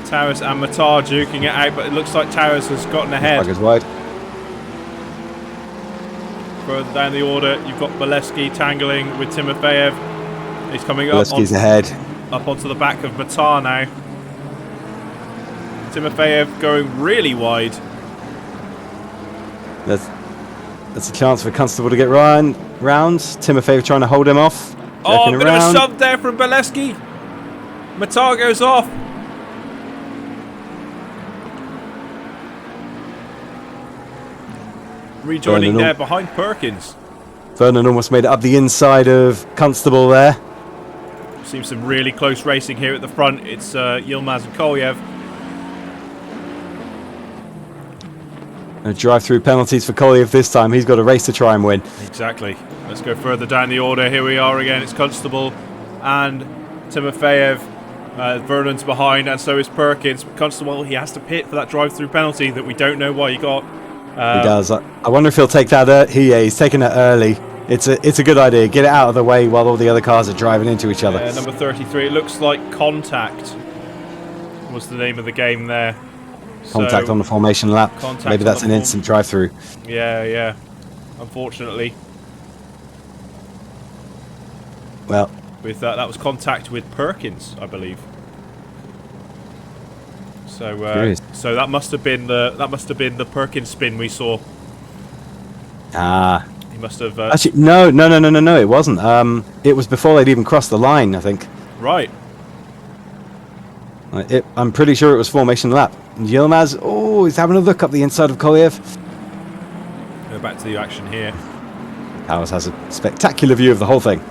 Towers and Matar duking it out, but it looks like Towers has gotten ahead. Wide. Further down the order, you've got Bolesky tangling with Timofeyev. He's coming up, ahead. Up onto the back of Matar now. Timofeyev going really wide. That's a chance for Constable to get round. Timofeyev trying to hold him off. Oh, a bit of a shove there from Bolesky. Matar goes off. Rejoining there behind Perkins. Vernon almost made it up the inside of Constable there. Seems some really close racing here at the front. It's Yilmaz and Kolyev. Drive-through penalties for Kolyev this time. He's got a race to try and win. Exactly. Let's go further down the order. Here we are again. It's Constable and Timofeyev. Vernon's behind, and so is Perkins. Constable, he has to pit for that drive-through penalty that we don't know why he got. He does. I wonder if he'll take that. He's taking it early. It's a good idea. Get it out of the way while all the other cars are driving into each other. Number 33. It looks like Contact was the name of the game there. Contact on the formation lap. Maybe that's an instant drive-through. Yeah. Unfortunately. Well, with that was contact with Perkins, I believe. So that must have been the Perkins spin we saw. He must have. Actually, no. It wasn't. It was before they'd even crossed the line, I think. Right. I'm pretty sure it was formation lap. Yilmaz, he's having a look up the inside of Kolyev. Go back to the action here. Towers has a spectacular view of the whole thing.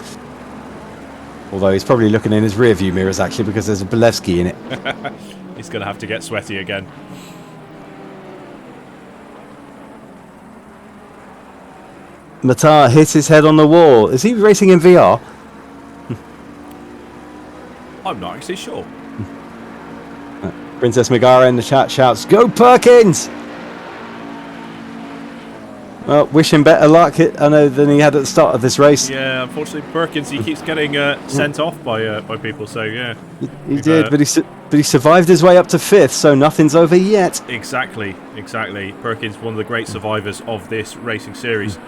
Although he's probably looking in his rear view mirrors, actually, because there's a Bolesky in it. He's going to have to get sweaty again. Matar hits his head on the wall. Is he racing in VR? I'm not actually sure. Princess Megara in the chat shouts, "Go Perkins!" Well, wish him better luck than he had at the start of this race. Yeah, unfortunately, Perkins, he keeps getting sent off by people. So yeah, he did, but he survived his way up to 5th, so nothing's over yet. Exactly. Perkins, one of the great survivors of this racing series.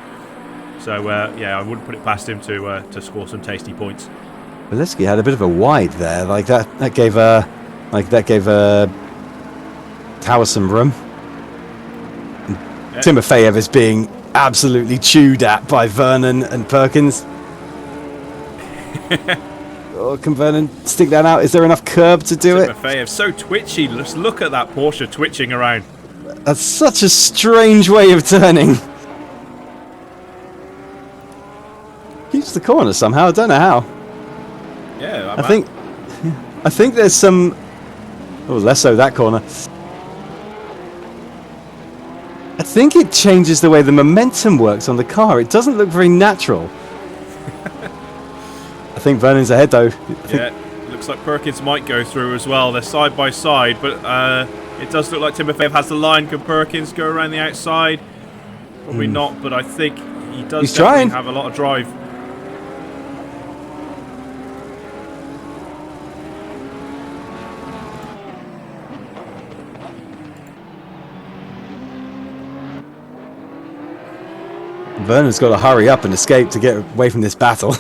So yeah, I wouldn't put it past him to score some tasty points. Bolesky had a bit of a wide there, like that gave Towers some room. Yeah. Timofeyev is being absolutely chewed at by Vernon and Perkins. Can Vernon stick that out? Is there enough curb to do it? Timofeyev, so twitchy. Let's look at that Porsche twitching around. That's such a strange way of turning. Keeps the corner somehow. I don't know how. Yeah, I think there's some. Oh, less so that corner. I think it changes the way the momentum works on the car. It doesn't look very natural. I think Vernon's ahead though. Yeah, looks like Perkins might go through as well. They're side by side, but It does look like Timofeyev has the line. Can Perkins go around the outside? Probably not, but I think he does He's definitely trying. have a lot of drive. Vernon's got to hurry up and escape to get away from this battle.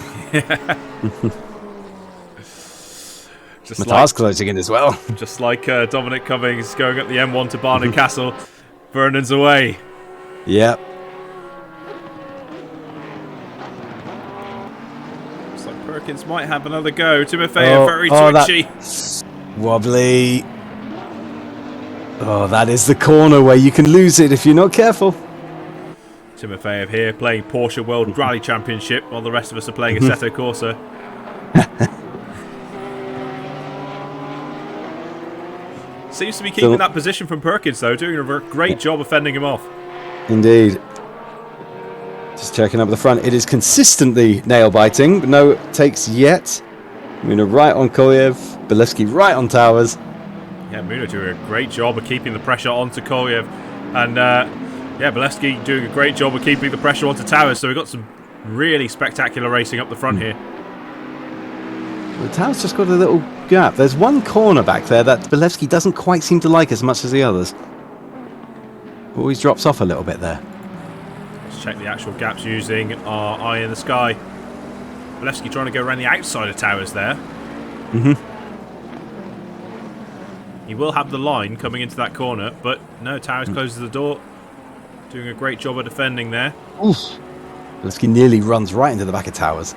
Matar's closing in as well. Just like Dominic Cummings going up the M1 to Barnard Castle. Vernon's away. Yep. Looks like Perkins might have another go. Timofeyev very twitchy. Wobbly. Oh, that is the corner where you can lose it if you're not careful. Timofeyev here playing Porsche World Rally Championship while the rest of us are playing Assetto Corsa. Seems to be keeping that position from Perkins though, doing a great job of fending him off. Indeed. Just checking up the front. It is consistently nail-biting, but no takes yet. Muna right on Kolyev. Belevsky right on Towers. Yeah, Muna doing a great job of keeping the pressure onto Kolyev. And yeah, Belevsky doing a great job of keeping the pressure onto Towers. So we've got some really spectacular racing up the front here. The Towers just got a little gap. There's one corner back there that Belevsky doesn't quite seem to like as much as the others. Always drops off a little bit there. Let's check the actual gaps using our eye in the sky. Belevsky trying to go around the outside of Towers there. He will have the line coming into that corner, but no, Towers closes the door. Doing a great job of defending there. Oof. Belevsky nearly runs right into the back of Towers.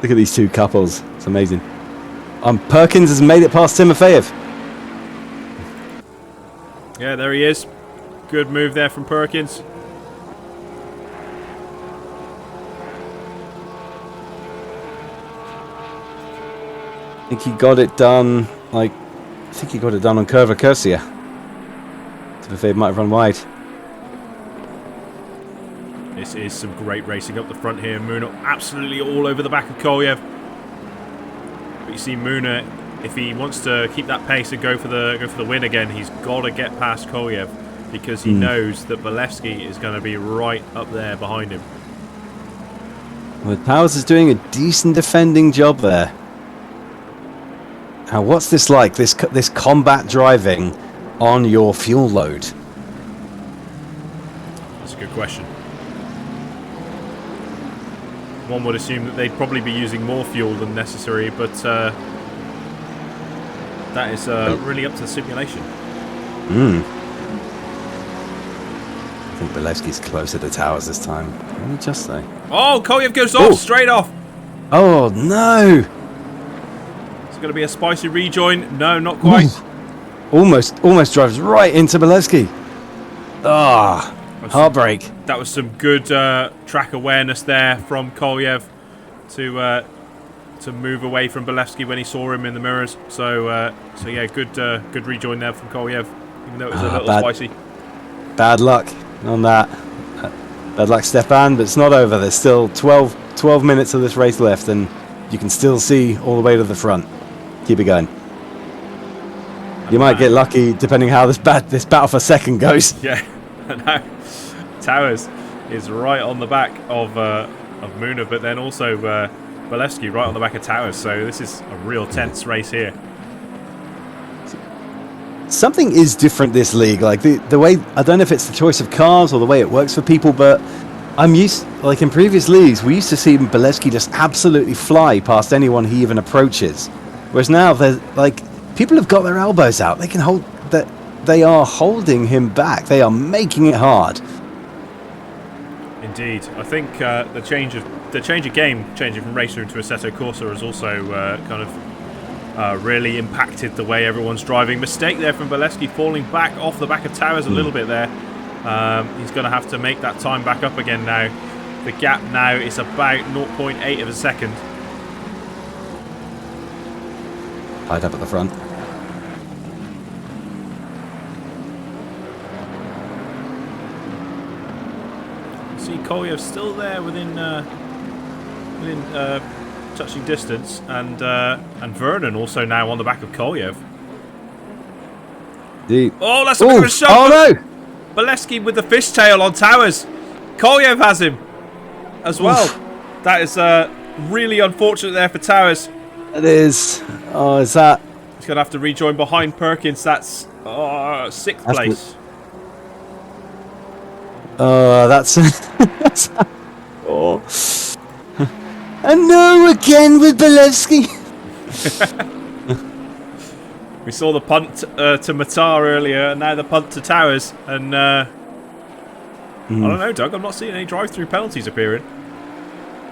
Look at these two couples. It's amazing. Perkins has made it past Timofeyev. Yeah, there he is. Good move there from Perkins. I think he got it done, I think he got it done on Curva Cursia. Timofeyev might have run wide. This is some great racing up the front here. Muna absolutely all over the back of Kolyev. But you see Muna, if he wants to keep that pace and go for the win again, he's got to get past Kolyev because he knows that Belevsky is going to be right up there behind him. Well, Powers is doing a decent defending job there. Now, what's this like? This combat driving on your fuel load? That's a good question. One would assume that they'd probably be using more fuel than necessary, but that is really up to the simulation. I think Belevsky's closer to Towers this time. Let me just say. Oh, Kolyev goes off, straight off. Oh, no. It's going to be a spicy rejoin. No, not quite. Almost drives right into Belevsky. Ah, heartbreak. That was some good track awareness there from Kolyev to move away from Belevsky when he saw him in the mirrors. So yeah, good rejoin there from Kolyev, even though it was a little spicy. Bad luck on that. Bad luck, Stepan, but it's not over. There's still 12 minutes of this race left, and you can still see all the way to the front. Keep it going. You might get lucky depending how this battle for second goes. Yeah, no. Towers is right on the back of Muna, but then also Belevsky right on the back of Towers. So this is a real tense race here. Something is different this league. Like the way, I don't know if it's the choice of cars or the way it works for people, but I'm used, like in previous leagues, we used to see Belevsky just absolutely fly past anyone he even approaches. Whereas now, they're like, people have got their elbows out. They can hold that. They are holding him back. They are making it hard. Indeed, I think the change of game, changing from racer into Assetto Corsa, has also kind of really impacted the way everyone's driving. Mistake there from Belevsky, falling back off the back of Towers a little bit there. He's going to have to make that time back up again now. The gap now is about 0.8 of a second. Tied up at the front. See Kolyev still there within touching distance, and Vernon also now on the back of Kolyev. Oh, that's a bit of a shot. Oh no! Bolesky with the fishtail on Towers. Kolyev has him as well. Oof. That is really unfortunate there for Towers. It is. Oh, is that? He's going to have to rejoin behind Perkins. That's 6th place. Oh, that's... oh. And no again with Bolesky. We saw the punt to Matar earlier, and now the punt to Towers. And I don't know, Doug. I'm not seeing any drive-through penalties appearing.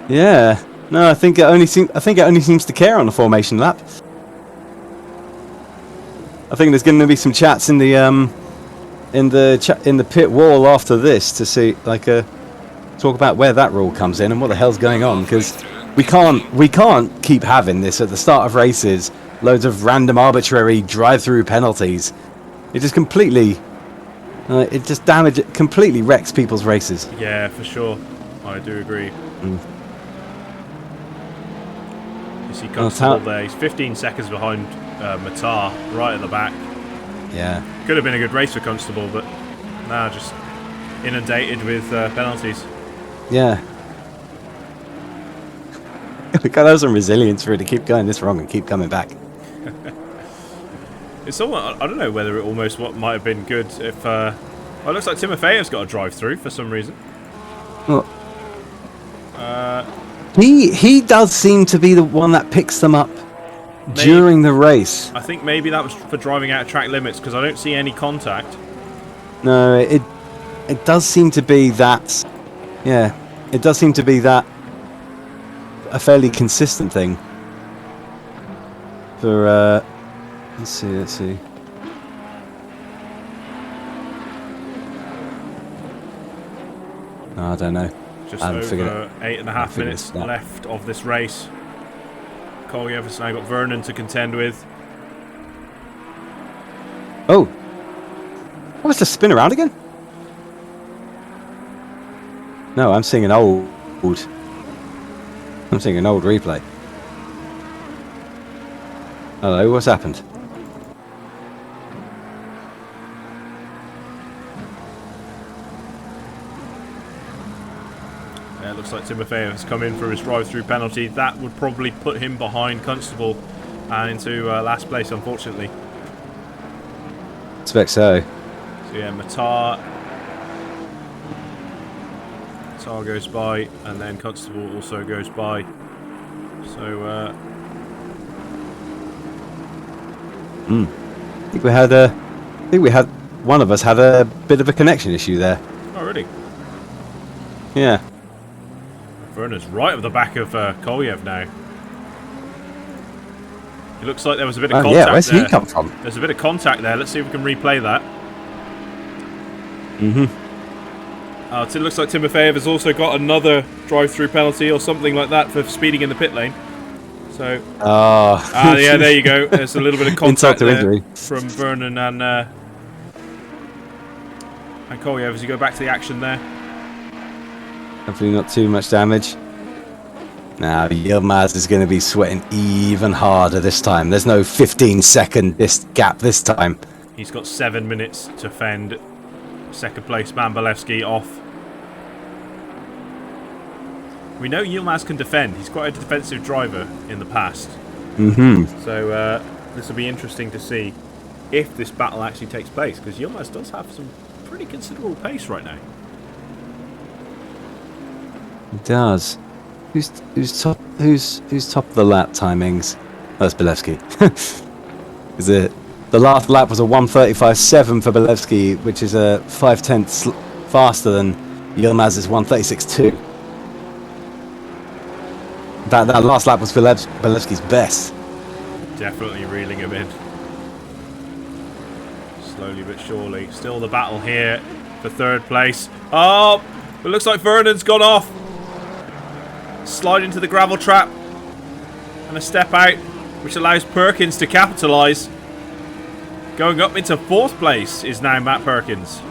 Yeah. No, I think it only seems to care on the formation lap. I think there's going to be some chats in the pit wall after this to see, like, talk about where that rule comes in and what the hell's going on, because we can't keep having this at the start of races. Loads of random, arbitrary drive-through penalties. It just completely, completely wrecks people's races. Yeah, for sure. I do agree. You see Constable there. He's 15 seconds behind Matar, right at the back. Yeah. Could have been a good race for Constable, but nah, just inundated with penalties. Yeah. We gotta have some resilience for it to keep going this wrong and keep coming back. It's almost, I don't know whether it almost might have been good if... well, it looks like Timofeyev's got a drive-through for some reason. Well, he does seem to be the one that picks them up during the race. I think maybe that was for driving out of track limits, because I don't see any contact. No, it does seem to be that... Yeah, it does seem to be that a fairly consistent thing. For, let's see. No, I don't know. Just over 8.5 minutes left of this race. Kolyev has now got Vernon to contend with. Oh! What was the spin around again? No, I'm seeing an old replay. Hello, what's happened? Yeah, it looks like Timofeyev has come in for his drive-through penalty. That would probably put him behind Constable and into last place, unfortunately. Expect so. So yeah, Matar goes by, and then Constable also goes by. So I think we had one of us had a bit of a connection issue there. Oh really? Yeah. Vernon's right at the back of Kolyev now. It looks like there was a bit of contact. Yeah, where's he come from? There's a bit of contact there. Let's see if we can replay that. So it looks like Timofeyev has also got another drive-through penalty or something like that for speeding in the pit lane. So, yeah, there you go. There's a little bit of contact there from Vernon and Kolyev as you go back to the action there. Hopefully not too much damage. Now, Yilmaz is going to be sweating even harder this time. There's no 15-second gap this time. He's got 7 minutes to fend second place Mambalevsky off. We know Yilmaz can defend. He's quite a defensive driver in the past. So this will be interesting to see if this battle actually takes place, because Yilmaz does have some pretty considerable pace right now. He does. Who's top of the lap timings? That's Bolesky. Is it? The last lap was a 1:35.7 for Bolesky, which is a 0.5 faster than Yilmaz's 1:36.2. That last lap was Bolesky's best. Definitely reeling him in. Slowly but surely. Still the battle here for third place. Oh, it looks like Vernon's gone off. Slide into the gravel trap. And a step out, which allows Perkins to capitalise. Going up into fourth place is now Matt Perkins.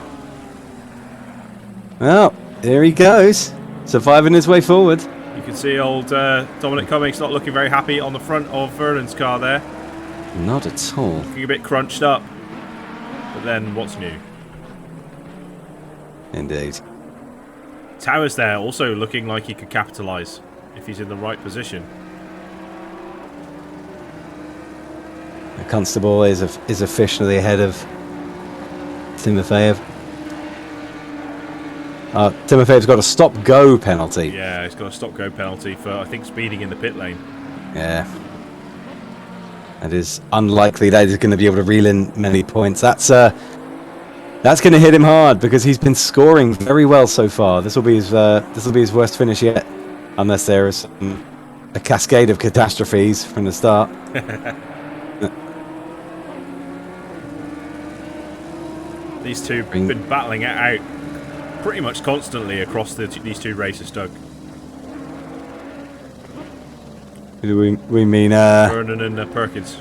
Well, there he goes. Surviving his way forward. You can see old Dominic Cummings not looking very happy on the front of Vernon's car there. Not at all. Looking a bit crunched up. But then, what's new? Indeed. Towers there also looking like he could capitalise if he's in the right position. The Constable is officially ahead of Timofeyev. Timofeyev's got a stop-go penalty. Yeah, he's got a stop-go penalty for, I think, speeding in the pit lane. Yeah. It is unlikely that he's going to be able to reel in many points. That's going to hit him hard because he's been scoring very well so far. This will be his worst finish yet, unless there is a cascade of catastrophes from the start. These two have been battling it out pretty much constantly across these two races, Doug. Who do we mean? Vernon and Perkins.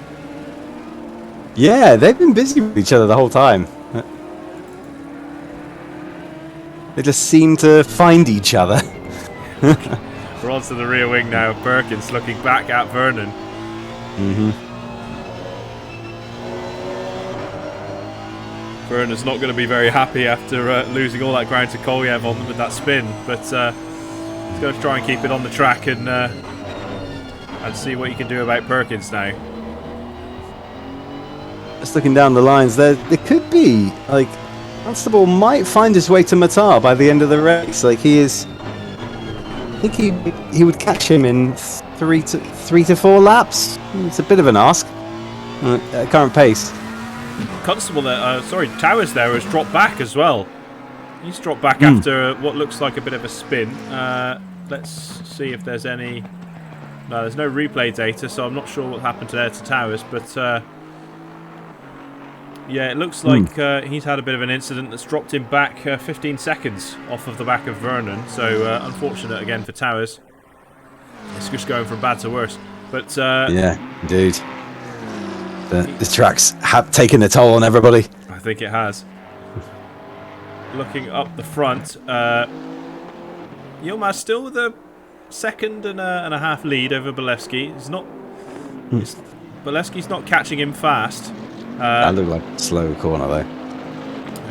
Yeah, they've been busy with each other the whole time. They just seem to find each other. We're onto the rear wing now. Perkins looking back at Vernon. Vernon's not going to be very happy after losing all that ground to Kolyev on with that spin, but he's going to try and keep it on the track and see what you can do about Perkins now. Just looking down the lines, there could be like Constable might find his way to Matar by the end of the race. Like he is, I think he would catch him in three to four laps. It's a bit of an ask at current pace. Constable there, Towers there has dropped back as well. He's dropped back after what looks like a bit of a spin. Let's see if there's any. No, there's no replay data, so I'm not sure what happened there to Towers, but yeah, it looks like he's had a bit of an incident that's dropped him back 15 seconds off of the back of Vernon. So unfortunate again for Towers. It's just going from bad to worse. But yeah, indeed. The tracks have taken a toll on everybody. I think it has. Looking up the front, Yilmaz still with a second and a half lead over Bolevsky. Bolevsky's not catching him fast. That looked like a slow corner though.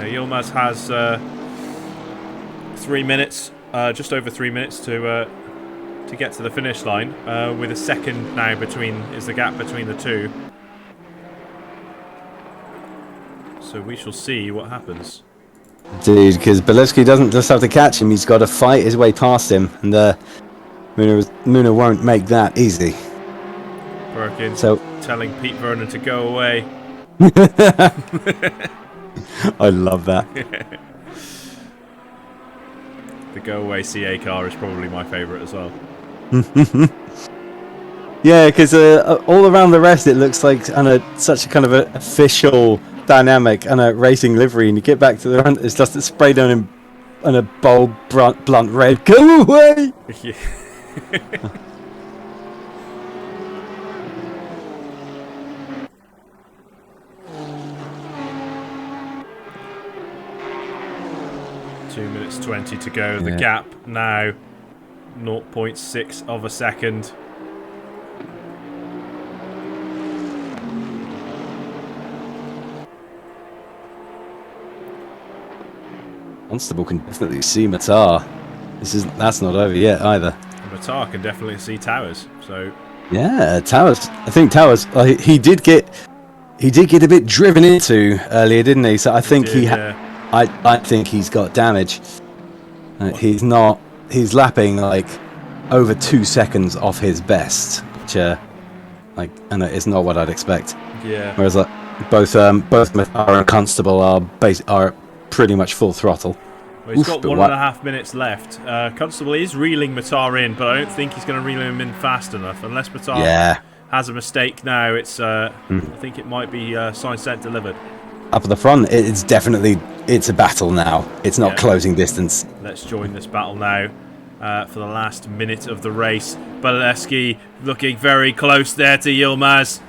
Yilmaz has 3 minutes, just over 3 minutes to get to the finish line. With a second now is the gap between the two. So we shall see what happens. Dude, because Bolevsky doesn't just have to catch him, he's got to fight his way past him. And Muna won't make that easy. Perkins telling Pete Vernon to go away. I love that. The go away CA car is probably my favourite as well. Yeah, because all around the rest it looks like such a kind of an official dynamic and a racing livery, and you get back to the front, it's just sprayed on in a bold, blunt red. Go away! Yeah. Two minutes 20 to go. The gap now 0.6 of a second. Constable can definitely see Matar. That's not over yet either. Matar can definitely see Towers. So yeah, Towers. I think Towers. He did get a bit driven into earlier, didn't he? So I think I think he's got damage. He's not. He's lapping like over 2 seconds off his best, which and it's not what I'd expect. Yeah. Whereas both Matar and Constable are pretty much full throttle. Well, he's got 1.5 minutes left. Constable is reeling Matar in, but I don't think he's going to reel him in fast enough. Unless Matar has a mistake now, I think it might be sign sent delivered. Up at the front, it's a battle now. It's not closing distance. Let's join this battle now for the last minute of the race. Bolevsky looking very close there to Yilmaz.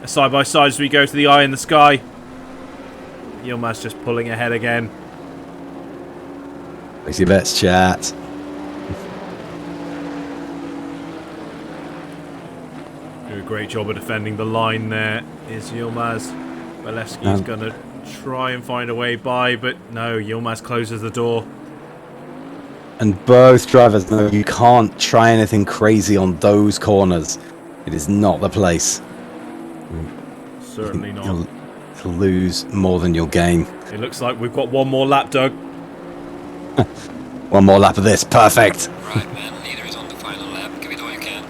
Side by side as we go to the eye in the sky. Yilmaz just pulling ahead again. Place your bets, chat. great job of defending the line there. Is Yilmaz. Belevsky's going to try and find a way by, but no, Yilmaz closes the door. And both drivers know you can't try anything crazy on those corners. It is not the place. Certainly not. You'll lose more than you'll gain. It looks like we've got one more lap, Doug. One more lap of this. Perfect. Right, man. Leader is on the final lap. Give it all you can.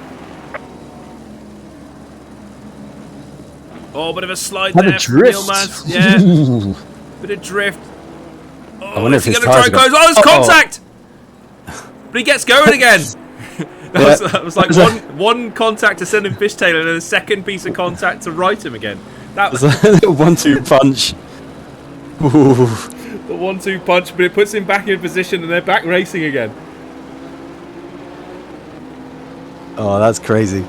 Oh, bit of a slide Have there a drift. from Yilmaz. Yeah. Bit of drift. I Oh, wonder is if he his going to try tires and are close? Oh, there's contact! But he gets going again. that was like one contact to send him fishtail and then a second piece of contact to right him again. That was It's a little 1-2 punch. Ooh. the 1-2 punch, but it puts him back in position and they're back racing again. Oh, that's crazy.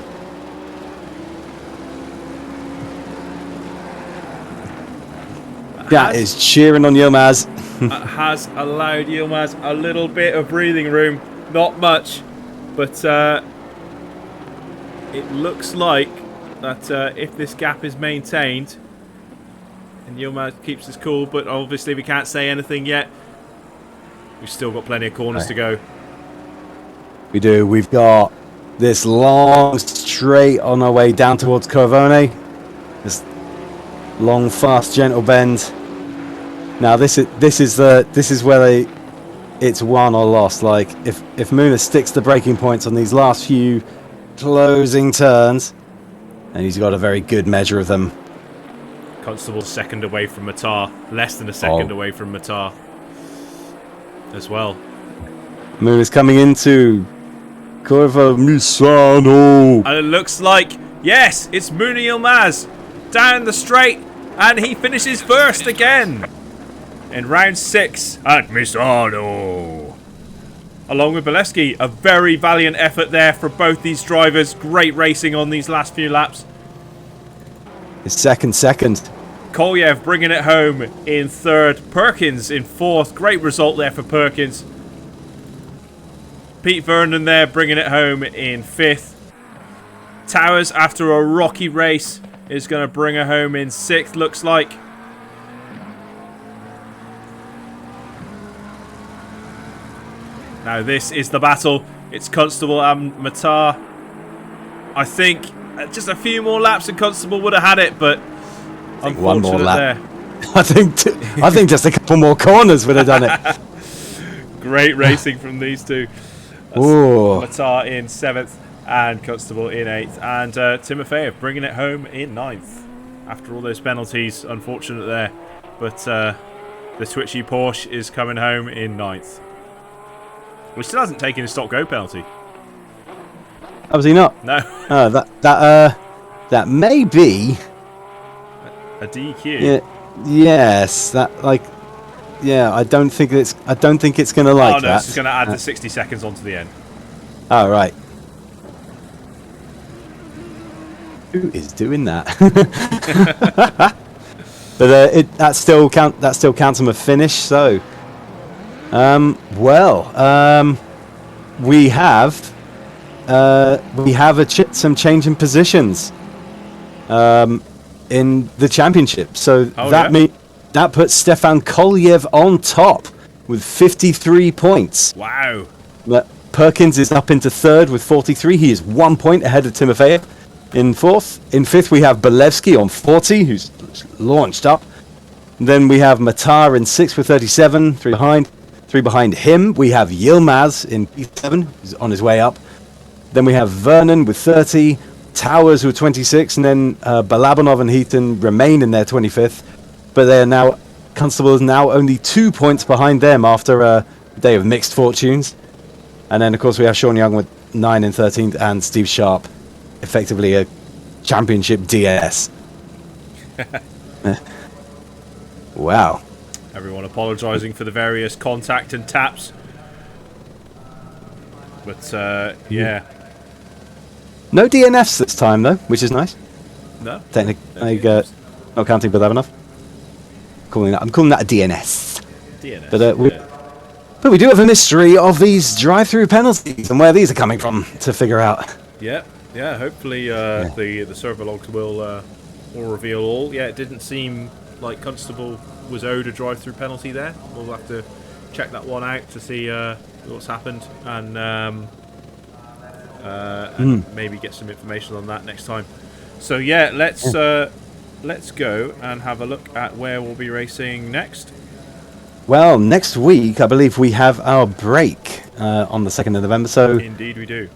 That is cheering on Yilmaz. Has allowed Yilmaz a little bit of breathing room. Not much, but it looks like that if this gap is maintained and Yilmaz keeps his cool, but obviously we can't say anything yet. We've still got plenty of corners to go. We do. We've got this long straight on our way down towards Corvone. This long, fast, gentle bend. Now this is where it's won or lost. Like if Muna sticks the braking points on these last few closing turns, and he's got a very good measure of them. Constable second away from Matar, less than a second away from Matar as well. Muna's coming into Corvo Misano. And it looks like, yes, it's Muna Yilmaz down the straight, and he finishes first again in round 6 at Misano. Along with Belevsky, a very valiant effort there for both these drivers. Great racing on these last few laps. His second. Kolyev bringing it home in 3rd. Perkins in 4th. Great result there for Perkins. Pete Vernon there bringing it home in 5th. Towers, after a rocky race, is going to bring her home in 6th, looks like. Now this is the battle. It's Constable and Matar. I think just a few more laps and Constable would have had it, but One more unfortunate lap. there. I think just a couple more corners would have done it. Great racing from these two. Ooh. Matar in 7th and Constable in 8th. And Timofeyev bringing it home in 9th. After all those penalties, unfortunate there. But the twitchy Porsche is coming home in 9th. Which still hasn't taken a stop go penalty. Oh, was he not? No. That may be A DQ. Yeah, yes, that like, yeah. I don't think it's going to like Oh no, that. it's just going to add the 60 seconds onto the end. Oh right. Who is doing that? But that still counts him a finish. So, we have some change in positions. In the championship, so that puts Stefan Kolyev on top with 53 points. Wow. Perkins is up into 3rd with 43. He is 1 point ahead of Timofeyev in 4th. In 5th, we have Belevsky on 40, who's launched up. And then we have Matar in 6th with 37, 3 behind. 3 behind him, we have Yilmaz in P7, who's on his way up. Then we have Vernon with 30. Towers with 26, and then Balabanov and Heaton remain in their 25th, but they are now Constable is now only 2 points behind them after a day of mixed fortunes. And then of course we have Sean Young with 9 and 13th, and Steve Sharp, effectively a championship DS. Wow. Everyone apologising for the various contact and taps, but yeah. No DNFs this time, though, which is nice. No. Technically, not counting Balabanov. I'm calling that a DNS. DNS. But we do have a mystery of these drive-through penalties and where these are coming from to figure out. Yeah. Yeah, hopefully the server logs will reveal all. Yeah, it didn't seem like Constable was owed a drive-through penalty there. We'll have to check that one out to see what's happened and maybe get some information on that next time. So yeah, let's go and have a look at where we'll be racing next. Well, next week I believe we have our break on the 2nd of November. So, Indeed, we do.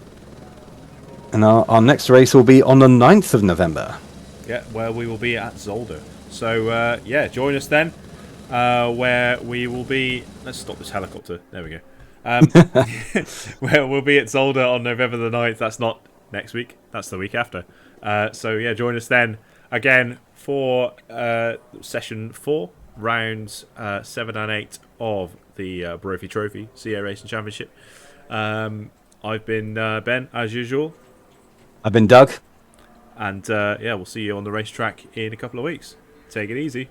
and our next race will be on the 9th of November. Yeah, where we will be at Zolder. So yeah, join us then. Where we will be. Let's stop this helicopter. There we go. Where we'll be at Zolder on November the 9th. That's not next week. That's the week after. So yeah, join us then again for session 4, rounds 7 and 8 of the Brophy Trophy CA Racing Championship. I've been Ben as usual. I've been Doug. And yeah, we'll see you on the racetrack in a couple of weeks. Take it easy.